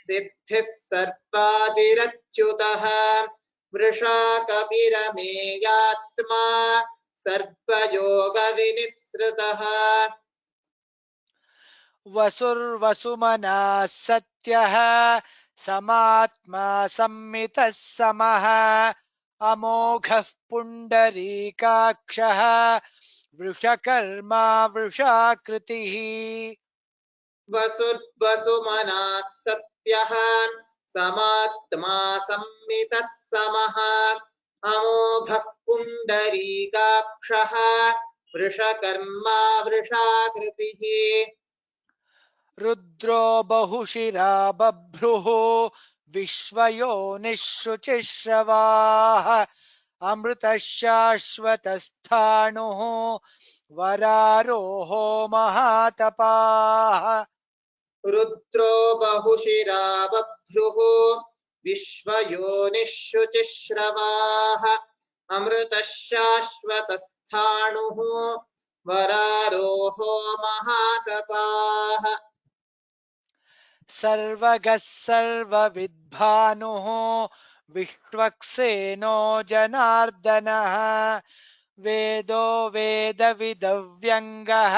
सिद्धिः सर्वादिरच्युतः वृषा कपिरमेयात्मा सर्वयोगविनिःसृतः। वसुर्वसुमनः सत्यः समात्मा सम्मितः समः अमोघः पुण्डरीकाक्षः वृषकर्मा वृषाकृतिः। वसुर्वसुमनः सत्यः समात्मा सम्मितः समः अमोघः पुण्डरीकाक्षः वृषकर्मा वृषाकृतिः। रुद्रो बहुशिरा बभ्रुः विश्वयोनिःशुचिश्रवाः अमृतः शाश्वतस्थाणुः वरारोहो महातपाः। रुद्रो बहुशिरा बभ्रुः विश्वयोनिः शुचिश्रवाः अमृतः शाश्वतस्थाणुः वरारोहो महातपाः। सर्वगः सर्वविद्भानुः विश्वक्सेनो जनार्दनः वेदो वेदविदव्यङ्गः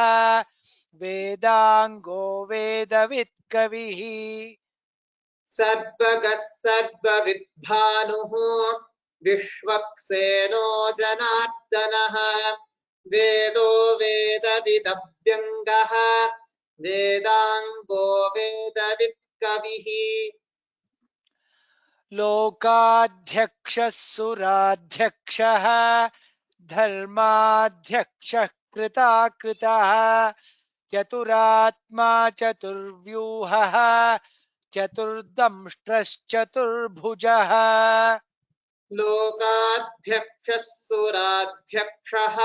वेदाङ्गो वेदवित्कविः। सर्वगः सर्वविद्भानुः विश्वक्सेनो जनार्दनः वेदो वेदविदव्यङ्गः वेदाङ्गो वेदवित्कविः। लोकाध्यक्षः सुराध्यक्षः धर्माध्यक्षः कृताकृतः चतुरात्मा चतुर्व्यूहः चतुर्दंष्ट्रश्चतुर्भुजः। लोकाध्यक्षः सुराध्यक्षः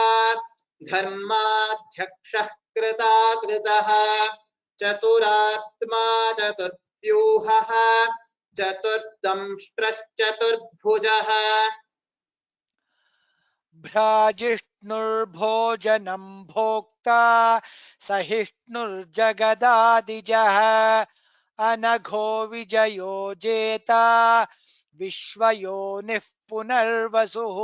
धर्माध्यक्षः कृताकृतः चतुरात्मा चतुर्व्यूहः चतुर्दंष्ट्रश्चतुर्भुजः। भ्राजिष्णुर्भोजनं भोक्ता सहिष्णुर्जगदादिजः अनघो विजयो जेता विश्वयोनिः पुनर्वसुः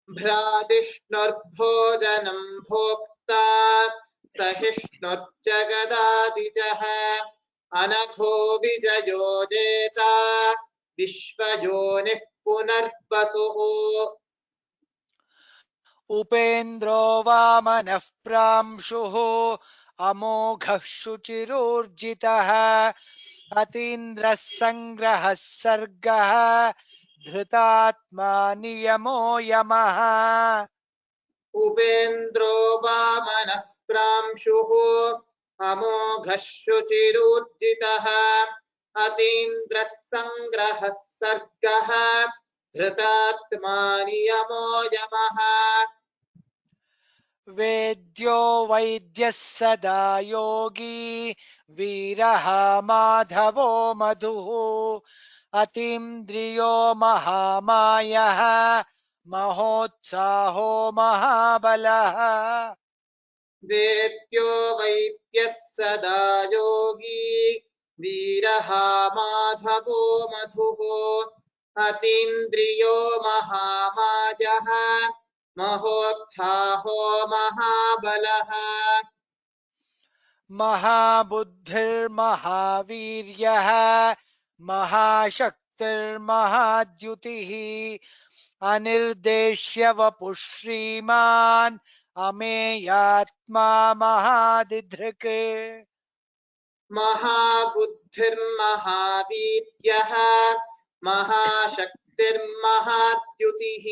भ्रातिष्णुर्भोजनं भोक्ता सहिष्णुर्जगदादिजः अनघो विजयो जेता विश्वयोनिः पुनर्वसुः उपेन्द्रो वामनः प्रांशुः अमोघः शुचिरूर्जितः अतीन्द्रः सङ्ग्रहः सर्गः धृतात्मा नियमो यमः उपेन्द्रो वामनः प्रांशुः अमोघः शुचिरूर्जितः अतीन्द्रः सङ्ग्रहः सर्गः धृतात्मा नियमो यमः वेद्यो वैद्यः सदा योगी वीरः माधवो मधुः अतीन्द्रियो महामायः महोत्साहो महाबलः वेद्यो वैद्यः सदा योगी वीरः माधवो मधुः अतीन्द्रियो महामायः महोत्साहो महाबलः महाबुद्धिर्महावीर्यः महाशक्तिर्महाद्युतिः अनिर्देश्य वपुः श्रीमान् अमेयात्मा महादिधृक् महाबुद्धिर्महावीर्यः महाशक्तिर्महाद्युतिः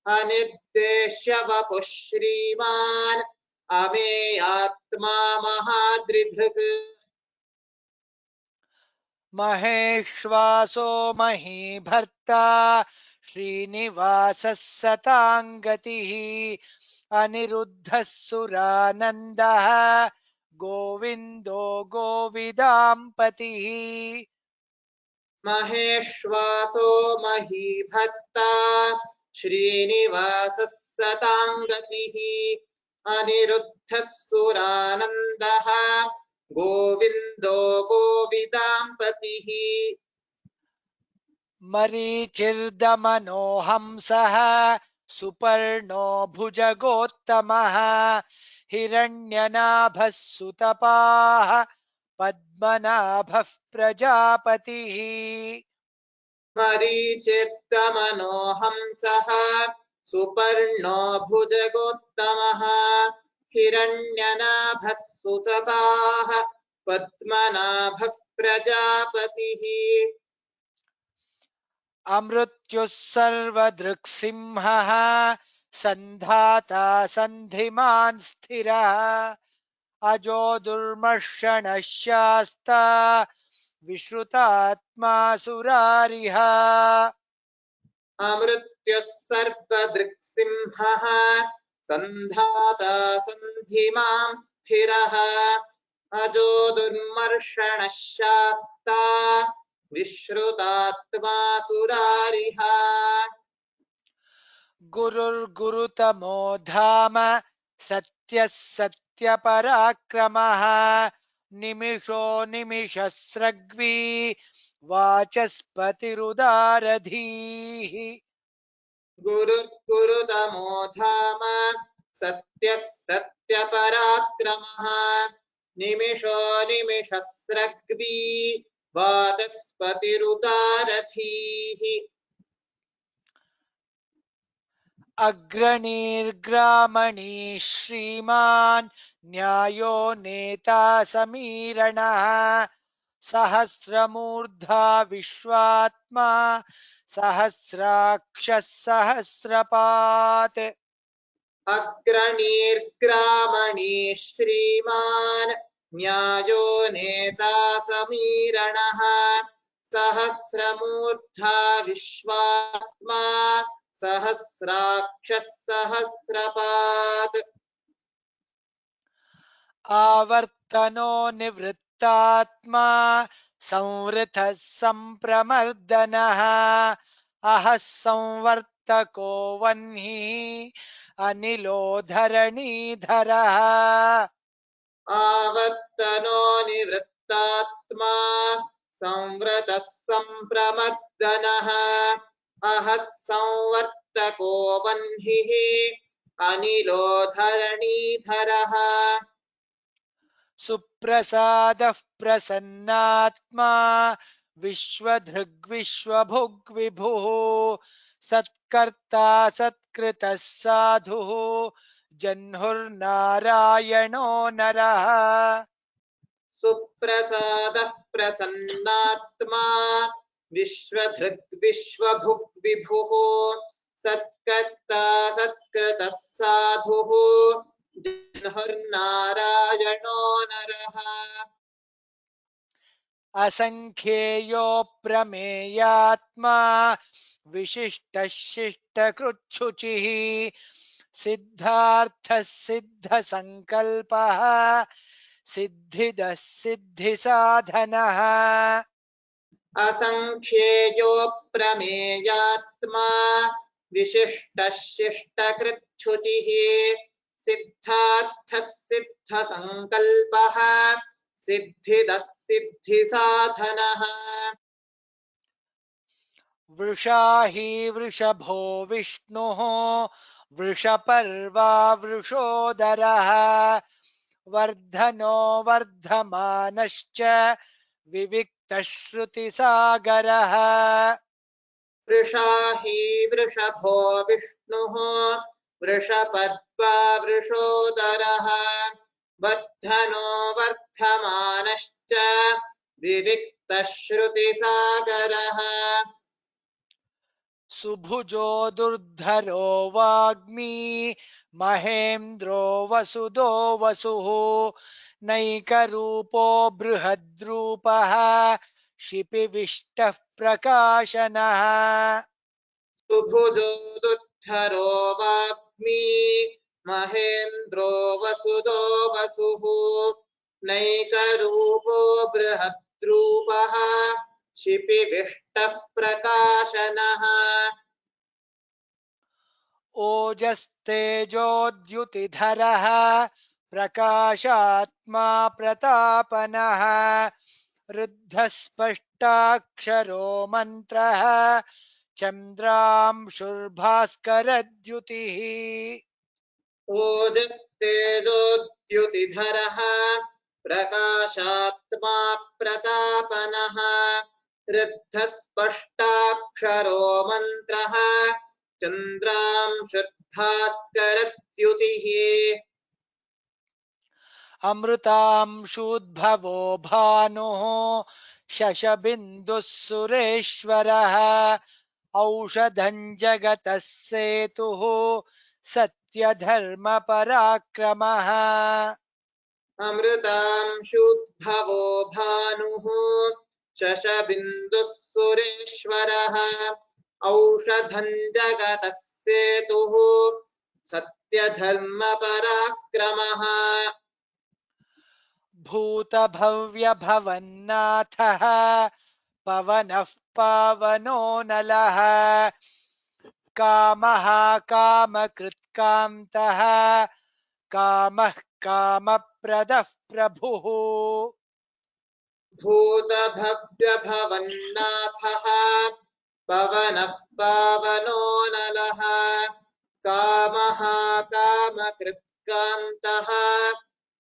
अनिर्देश्य वपुः श्रीमान् अमेयात्मा महादृधृक् महेश्वासो महीभर्ता श्रीनिवासः सताङ्गतिः अनिरुद्धः सुरानन्दः गोविन्दो गोविदाम्पतिः महेश्वासो महीभर्ता श्रीनिवासः सताङ्गतिः अनिरुद्धः सुरानन्दः गोविन्दो गोविदाम्पतिः मरीचिर्दमनो हंसः सुपर्णो भुजगोत्तमः हिरण्यनाभः सुतपाः पद्मनाभः प्रजापतिः मरीचिर्दमनो हंसः सुपर्णो भुजगोत्तमः हिरण्यनाभः सुतपाः पद्मनाभः प्रजापतिः अमृत्युः सर्वदृक्सिंहः सन्धाता सन्धिमान् स्थिरः अजो दुर्मर्षणः शास्ता विश्रुतात्मा सुरारिः अमृत्युः सर्वदृक्सिंहः सन्धाता सन्धिमां स्थिरः अजो दुर्मर्षणः शास्ता विश्रुतात्मा सुरारिः गुरुर्गुरुतमो धाम सत्यः सत्यपराक्रमः निमिषो निमिषस्रग्वी वाचस्पतिरुदारधीः गुरुर्गुरुतमो धाम सत्यः सत्यपराक्रमः निमिषो निमिषस्रग्वी वाचस्पतिरुदारधीः अग्रणीर्ग्रामणी श्रीमान् न्यायो नेता समीरणः सहस्रमूर्धा विश्वात्मा सहस्राक्षः सहस्रपात् अग्रणीर्ग्रामणी श्रीमान् न्यायो नेता समीरणः सहस्रमूर्धा विश्वात्मा सहस्राक्षः सहस्रपात् आवर्तनो निवृत्तात्मा संवृतः सम्प्रमर्दनः अहः संवर्तको वह्निः अनिलो धरणीधरः आवर्तनो निवृत्तात्मा संवृतः सम्प्रमर्दनः अहः संवर्तको वह्निः अनिलो धरणीधरः सुप्रसादः प्रसन्नात्मा विश्वधृग्विश्वभुग्विभुः सत्कर्ता सत्कृतः साधुः जह्नुर्नारायणो नरः सुप्रसादः प्रसन्नात्मा विश्वधृग्विश्वभुग्विभुः सत्कर्ता सत्कृतः साधुः जह्नुर्नारायणो नरः असंख्येयो प्रमेयात्मा विशिष्टः शिष्टकृच्छुचिः सिद्धार्थः सिद्धसंकल्पः सिद्धिदः सिद्धिसाधनः असंख्येयो प्रमेयात्मा विशिष्टः शिष्टकृच्छुचिः सिद्धार्थः सिद्धसंकल्पः सिद्धिदः सिद्धिसाधनः वृषा हि वृषभो विष्णुः वृषपर्वा वृषोदरः वर्धनो वर्धमानश्च विविक्तश्रुतिसागरः वृषा हि वृषभो विष्णुः वृषपद्वा वृषोदरः वर्धनो वर्धमानश्च विविक्तश्रुतिसागरः सुभुजो दुर्धरो वाग्मी महेन्द्रो वसुदो वसुः नैकरूपो बृहद्रूपः शिपिविष्टः प्रकाशनः सुभुजो दुर्धरो वाग्मी महेन्द्रो वसुदो वसुः नैकरूपो बृहद्रूपः शिपिविष्टः प्रकाशनः ओजस्तेजोद्युतिधरः प्रकाशात्मा प्रतापनः रुद्धस्पष्टाक्षरो मन्त्रः चन्द्रांशुर्भास्करद्युतिः ओजस्तेजोद्युतिधरः प्रकाशात्मा प्रतापनः रुद्धस्पष्टाक्षरो मन्त्रः चन्द्रांशुर्भास्करद्युतिः अमृतांशूद्भवो भानुः शशबिन्दुः सुरेश्वरः औषधं जगतः सेतुः सत्यधर्मपराक्रमः अमृतांशुद्भवो भानुः शशबिन्दुः सुरेश्वरः औषधं जगतः सेतुः सत्यधर्मपराक्रमः भूतभव्यभवन्नाथः पवनः पावनो नलः कामः कामकृत्कान्तः कामः कामप्रदः प्रभुः भूतभव्यभवन्नाथः पवनः पावनो नलः कामः कामकृत्कान्तः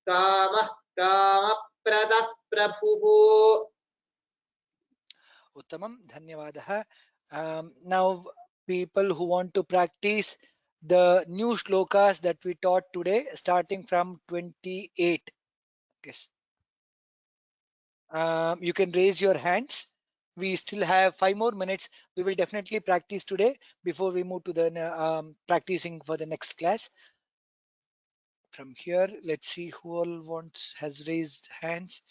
कामः कामप्रदः प्रभुः उत्तमं धन्यवादः now people who want to practice the new shlokas that we taught today starting from 28 yes you can raise your hands. We still have 5 more minutes. We will definitely practice today before we move to the practicing for the next class. From here, let's see who all has raised hands.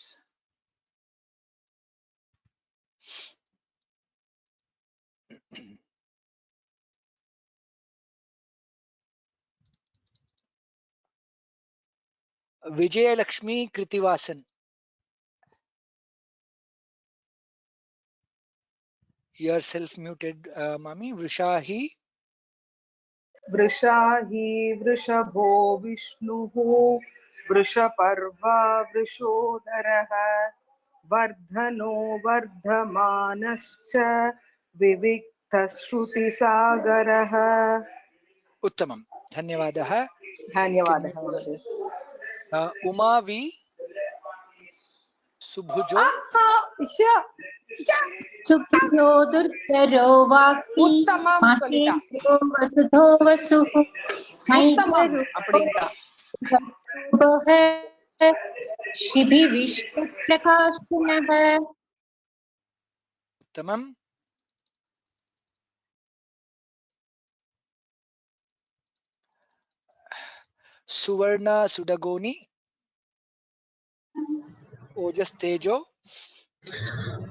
Vijay Lakshmi Kritivasan. You're self-muted, Mami. Vrishahi. वृषा हि वृषभो विष्णुः वृषपर्वा वृषोदरः वर्धनो वर्धमानश्च विविक्तश्रुतिसागरः। उत्तमं, धन्यवादः। धन्यवादः महोदय। उमा वि सुभुजो सुभ्यो दुर्धरो वाक्मी उत्तमं सलिता, महेन्द्रो वसुधो वसुः उत्तमம் मैत्ररूपो அப்படிங்களா? शिभिविष्टप्रकाशिनः। उत्तमं। सुवर्ण सुडगोनि ओजस्तेजो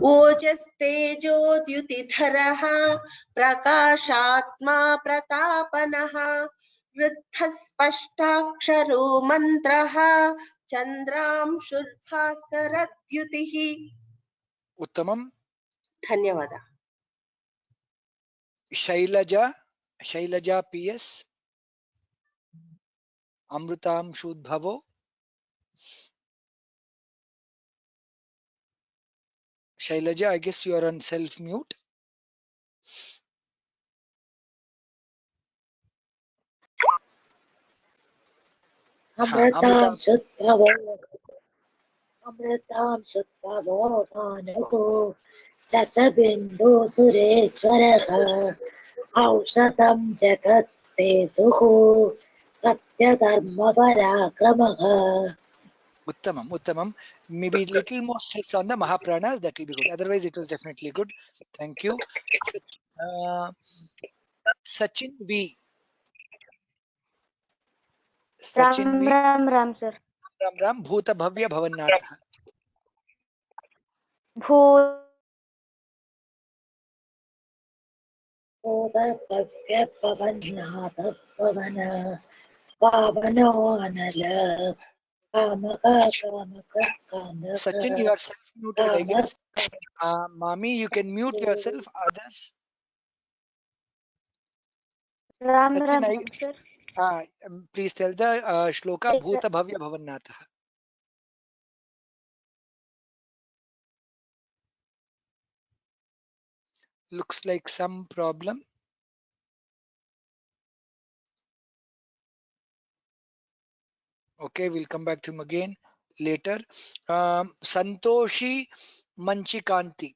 ओजस्तेजोद्युतिधरः प्रकाशात्मा प्रतापनः वृद्धः स्पष्टाक्षरो मन्त्रः चन्द्रांशुर्भास्करद्युतिः। उत्तमं। धन्यवादः। Selja Selja PS अमृतांशुद्भवो Shailaja, I guess you are on self mute. अमृतां Amrita, शुद्भवो भानुः ससबिन्दु सुरेश्वरः औषधं जगत्सेतुः सत्यधर्मपराक्रमः। Uttamam, Uttamam. Maybe little more stress on the Mahapranas, that will be good. Otherwise, it was definitely good. Thank you. Sachin V. Sachin V. Ram sir. Ram Ram. Bhuta Bhavya Bhavannatha. भूतभव्यपवनाथ Pavan पावनो Anal कामक Sachin, you are self muted, I guess. Mami, you can mute yourself. Others. Ram Sachin, Ram sir. please tell the shloka Bhuta Bhavya Bhavannatha. Looks like some problem. Okay, we'll come back to him again later. Santoshi Manchikanti.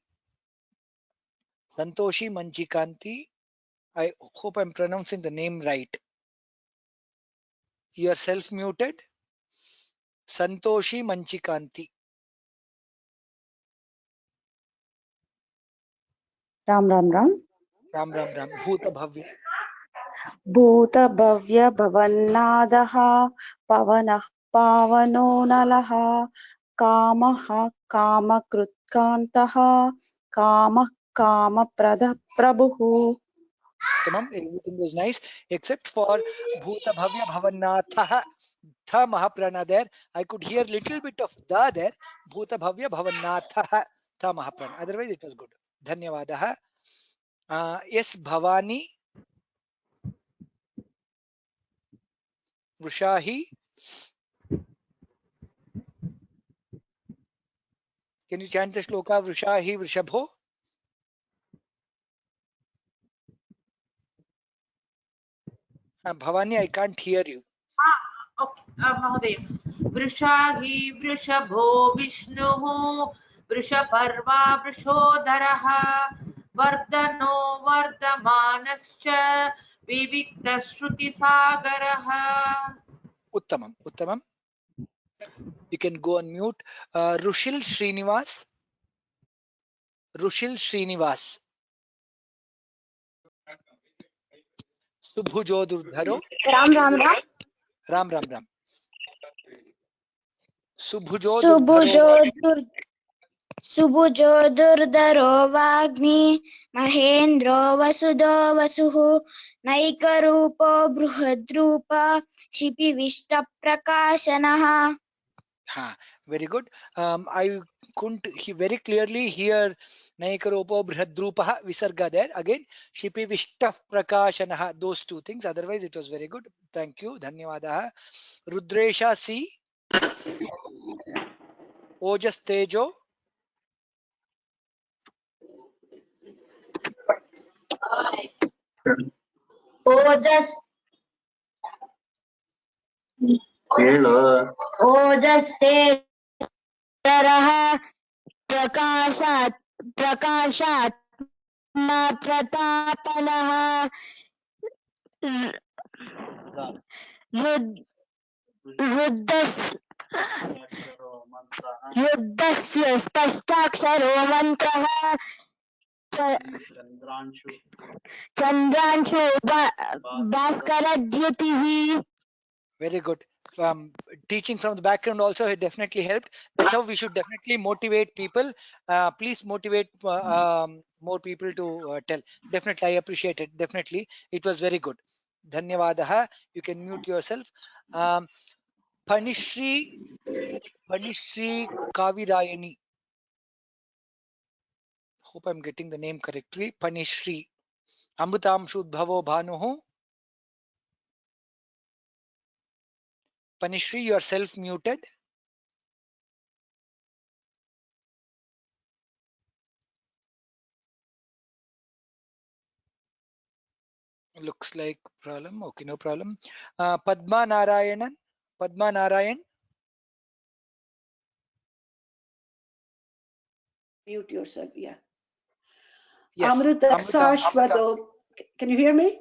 Santoshi Manchikanti. I hope I'm pronouncing the name right. You are self-muted. Santoshi Manchikanti. Ram Ram Ram. Ram Ram Ram. Bhuta Bhavya. भूतभव्य भवन्नादः पवनः पावनो नलः कामः कामकृत्कान्तः कामः कामप्रदः प्रभुः। Tamam, everything was nice except for Bhuta Bhavya Bhavannatha. Tha Mahaprana there. I could hear little bit of the there. Bhuta Bhavya Bhavannatha. Tha Mahaprana. Otherwise, it was good. Dhanyavadaha. Yes, Bhavani. Vrishahi. Can you chant the shloka Vrishahi Vrishabho? Bhavani, I can't hear you. महोदय वृषाहि वृषभो विष्णुः Vrishaparva वृषोदरः वर्धनो वर्धमानश्च विविक्तश्रुतिसागरः। Uttamam, Uttamam. You can go on mute. Rushil Srinivas. Rushil Srinivas. Subhujo Durdharo. Ram Ram Ram. Ram Ram Ram. Subhujo Durdharo. सुभुजो दुर्धरो वाग्मी महेन्द्रो वसुधो वसुः नैकरूपो बृहद्रूप शिपिविष्टप्रकाशनः। Very good. I couldn't very clearly hear Naikaropo Brihadrupaha Visarga there. Again, Shipi Vishtaf Prakashanaha, those two things. Otherwise, it was very good. Thank you. Dhanyavadaha. Rudresha C. Ojas Tejo. ओजस् ओजस्तेजरः प्रकाशात् प्रतापनः रुद्धस्य स्पष्टाक्षरो मंत्रः Chandranshu भास्करद्युतिः. Very good. Teaching from the background also it definitely helped. That's how we should definitely motivate people. Please motivate more people to tell. Definitely, I appreciate it. Definitely, it was very good. Dhanyavadaha. You can mute yourself. Panishri Kavirayani. Hope I'm getting the name correctly. Panishri. Amrutamshu Bhavo Bhanuho. Panishri, you are self-muted. Looks like problem. Okay, no problem. Padma Narayanan. Padma Narayan. Mute yourself, yeah. Yes. Amrutasashvado. Can you hear me?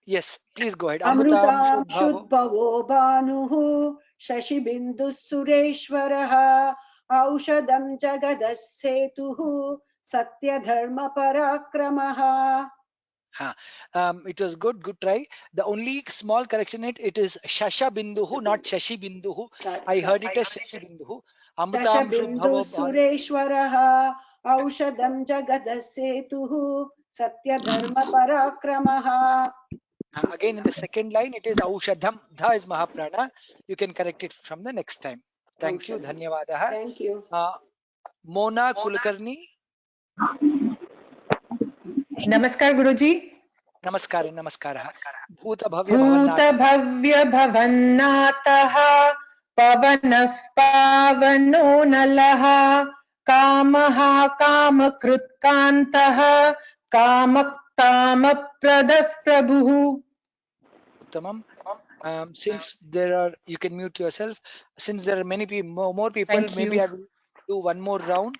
Yes, please go ahead. Amrutam Shudbhavo Bhanuhu Shashibindu Sureshwaraha Aushadam Jagadasetuhu Satya Dharma Parakramaha. It was good try. The only small correction it is Shasha Binduhu, not Shashi Binduhu. I heard it as Shashi Binduhu. Amrutam Shashabindu Sureshwaraha Aushadam Jagadasetuhu Satya Dharma Parakramaha. Again in the second line it is Aushadham. Dha is Mahaprana. You can correct it from the next time. Thank you. Dhanyavadaha. Thank you. Mona Kulkarni. नमस्कार गुरुजी. नमस्कारः. भूतभव्य भवन्नाथः पवनः पावनो नलः कामः कामकृत्कान्तः कामप्रदः प्रभुः. Uttamam. Since there are, you can mute yourself. Since there are many people, more people, maybe I will do one more round.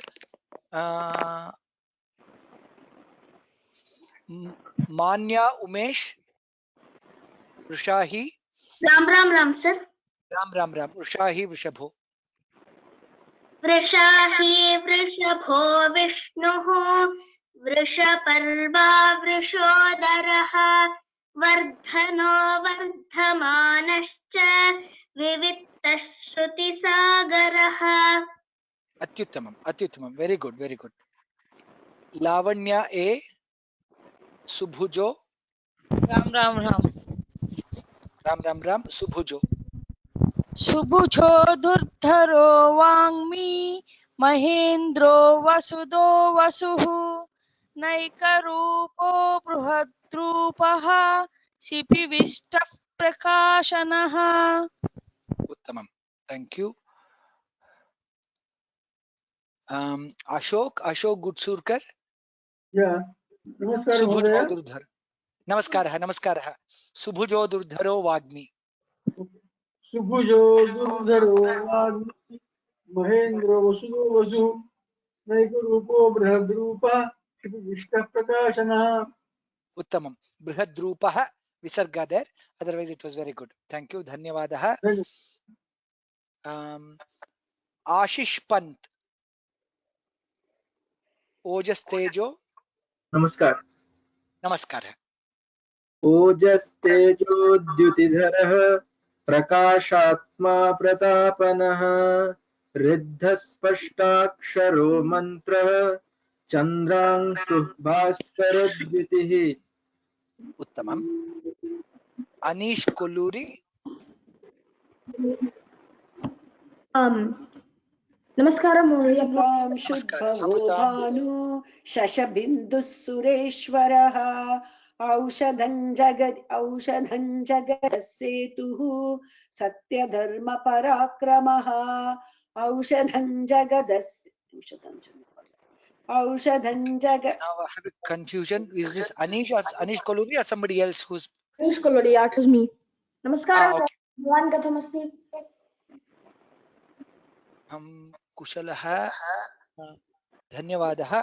Manya Umesh Vrishahi. Ram sir. Ram. Vrishahi Vrishabho. वृषाहि वृषभो विष्णुः वृषपर्वा वृषोदरः वर्धनो वर्धमानश्च विविक्तः श्रुतिसागरः. अत्युत्तमम्. Very good. Lavanya A. Subhujo. Ram. Subhujo. सुबुधो दुर्धरो वाङ्मी महेन्द्रो वसुदो वसुः नैकरूपो बृहद्रूपः शिपिविष्टः प्रकाशनः. Uttamam. Thank you. Ashok Gutsurkar. Yeah. Namaskar Mahodaya. Namaskaraha. Subhujo Durdharo Vagmi. Subhujo Durdharo Vagmi Mahendro Vasudo Vasu Naikarupo Brihadrupa Vishta Prakashana. Uttamam. Brihadrupaha Visarga there. Otherwise it was very good. Thank you. Dhanyavadaha. Ashish Pant. Ojas Tejo. Namaskar. ओजस् तेजोद्युतिधरः प्रकाशात्मा प्रतापनः ऋद्धस्पष्टाक्षरो मन्त्रः चन्द्रांशुः भास्करद्युतिः. उत्तमम्. अनीश कोल्लूरी. नमस्कारं महोदय. शुद्धो भानु शशबिन्दुः सुरेश्वरः औषधं जगदसेतुः सत्यधर्म पराक्रमः औषधं जगदस्य औषधं जग Now I have a confusion. Is this Anish or Anish Koluri or somebody else who's? Anish Kolodi, yeah, it was me. Namaskaram. Okay. Bhavan kathamasti. Kushalah. Dhanyavadah.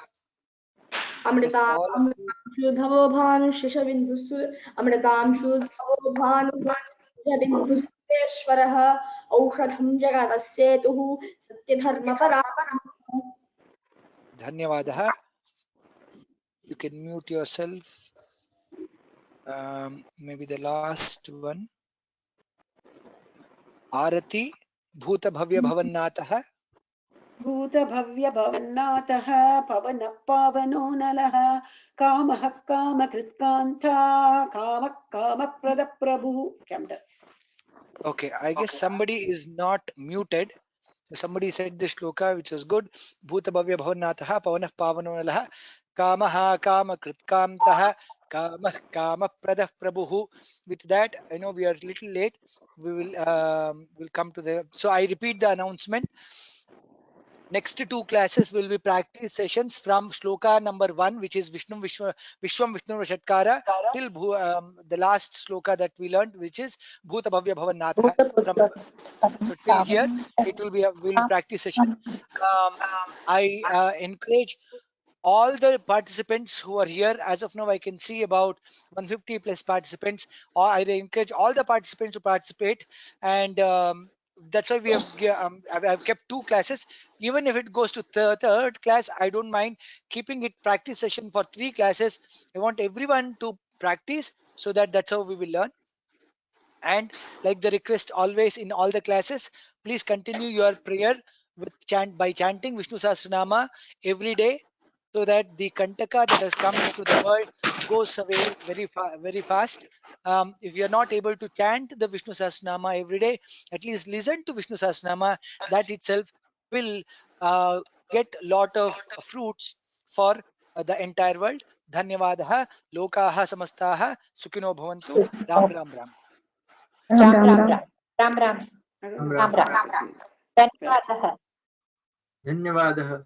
Amritam All of you. Shudhavo Bhanu Shishabindusur Amritam Shudhavo Bhanu Shishabindusureshwaraha Aushadham Jagatasetuhu Satyadharma Param. Dhanyavadah. You can mute yourself. Maybe the last one. Arati Bhuta Bhavya Bhavannatah. भूतभव्यभवन्नाथः पवनः पावनो नलः कामः कामकृत्कान्ता कामः कामप्रदप्रभुः. Okay, I guess somebody is not muted. Somebody said the shloka, which is good. Bhuta Bhavya Bhavannatah Pavanah Pavano Nalaha Kamaha Kama Kritkamtaha Kama Kama Pradah Prabhuhu. With that, I know we are a little late. We will come to the. So I repeat the announcement. Next two classes will be practice sessions from shloka number 1, which is Vishwam Vishnu Vashatkara, till the last shloka that we learned, which is Bhuta Bhavya Bhavannatha. So till here, it will be a will practice session. I encourage all the participants who are here. As of now, I can see about 150 plus participants. Or I encourage all the participants to participate, and that's why we have I've kept 2 classes. Even if it goes to third class, I don't mind keeping it practice session for 3 classes. I want everyone to practice, so that's how we will learn. And like the request always in all the classes, please continue your prayer with by chanting Vishnu Sahasranama every day, so that the Kantaka that has come into the world goes away very fast. If you are not able to chant the Vishnu Sahasranama every day, at least listen to Vishnu Sahasranama. That itself will get lot of fruits for the entire world. Dhanyavadah. Lokaha samastaha sukhino bhavantu. Ram Ram Ram. Ram Ram. Ram Ram. Ram Ram. Ram Ram. Dhanyavadah. धन्यवादः.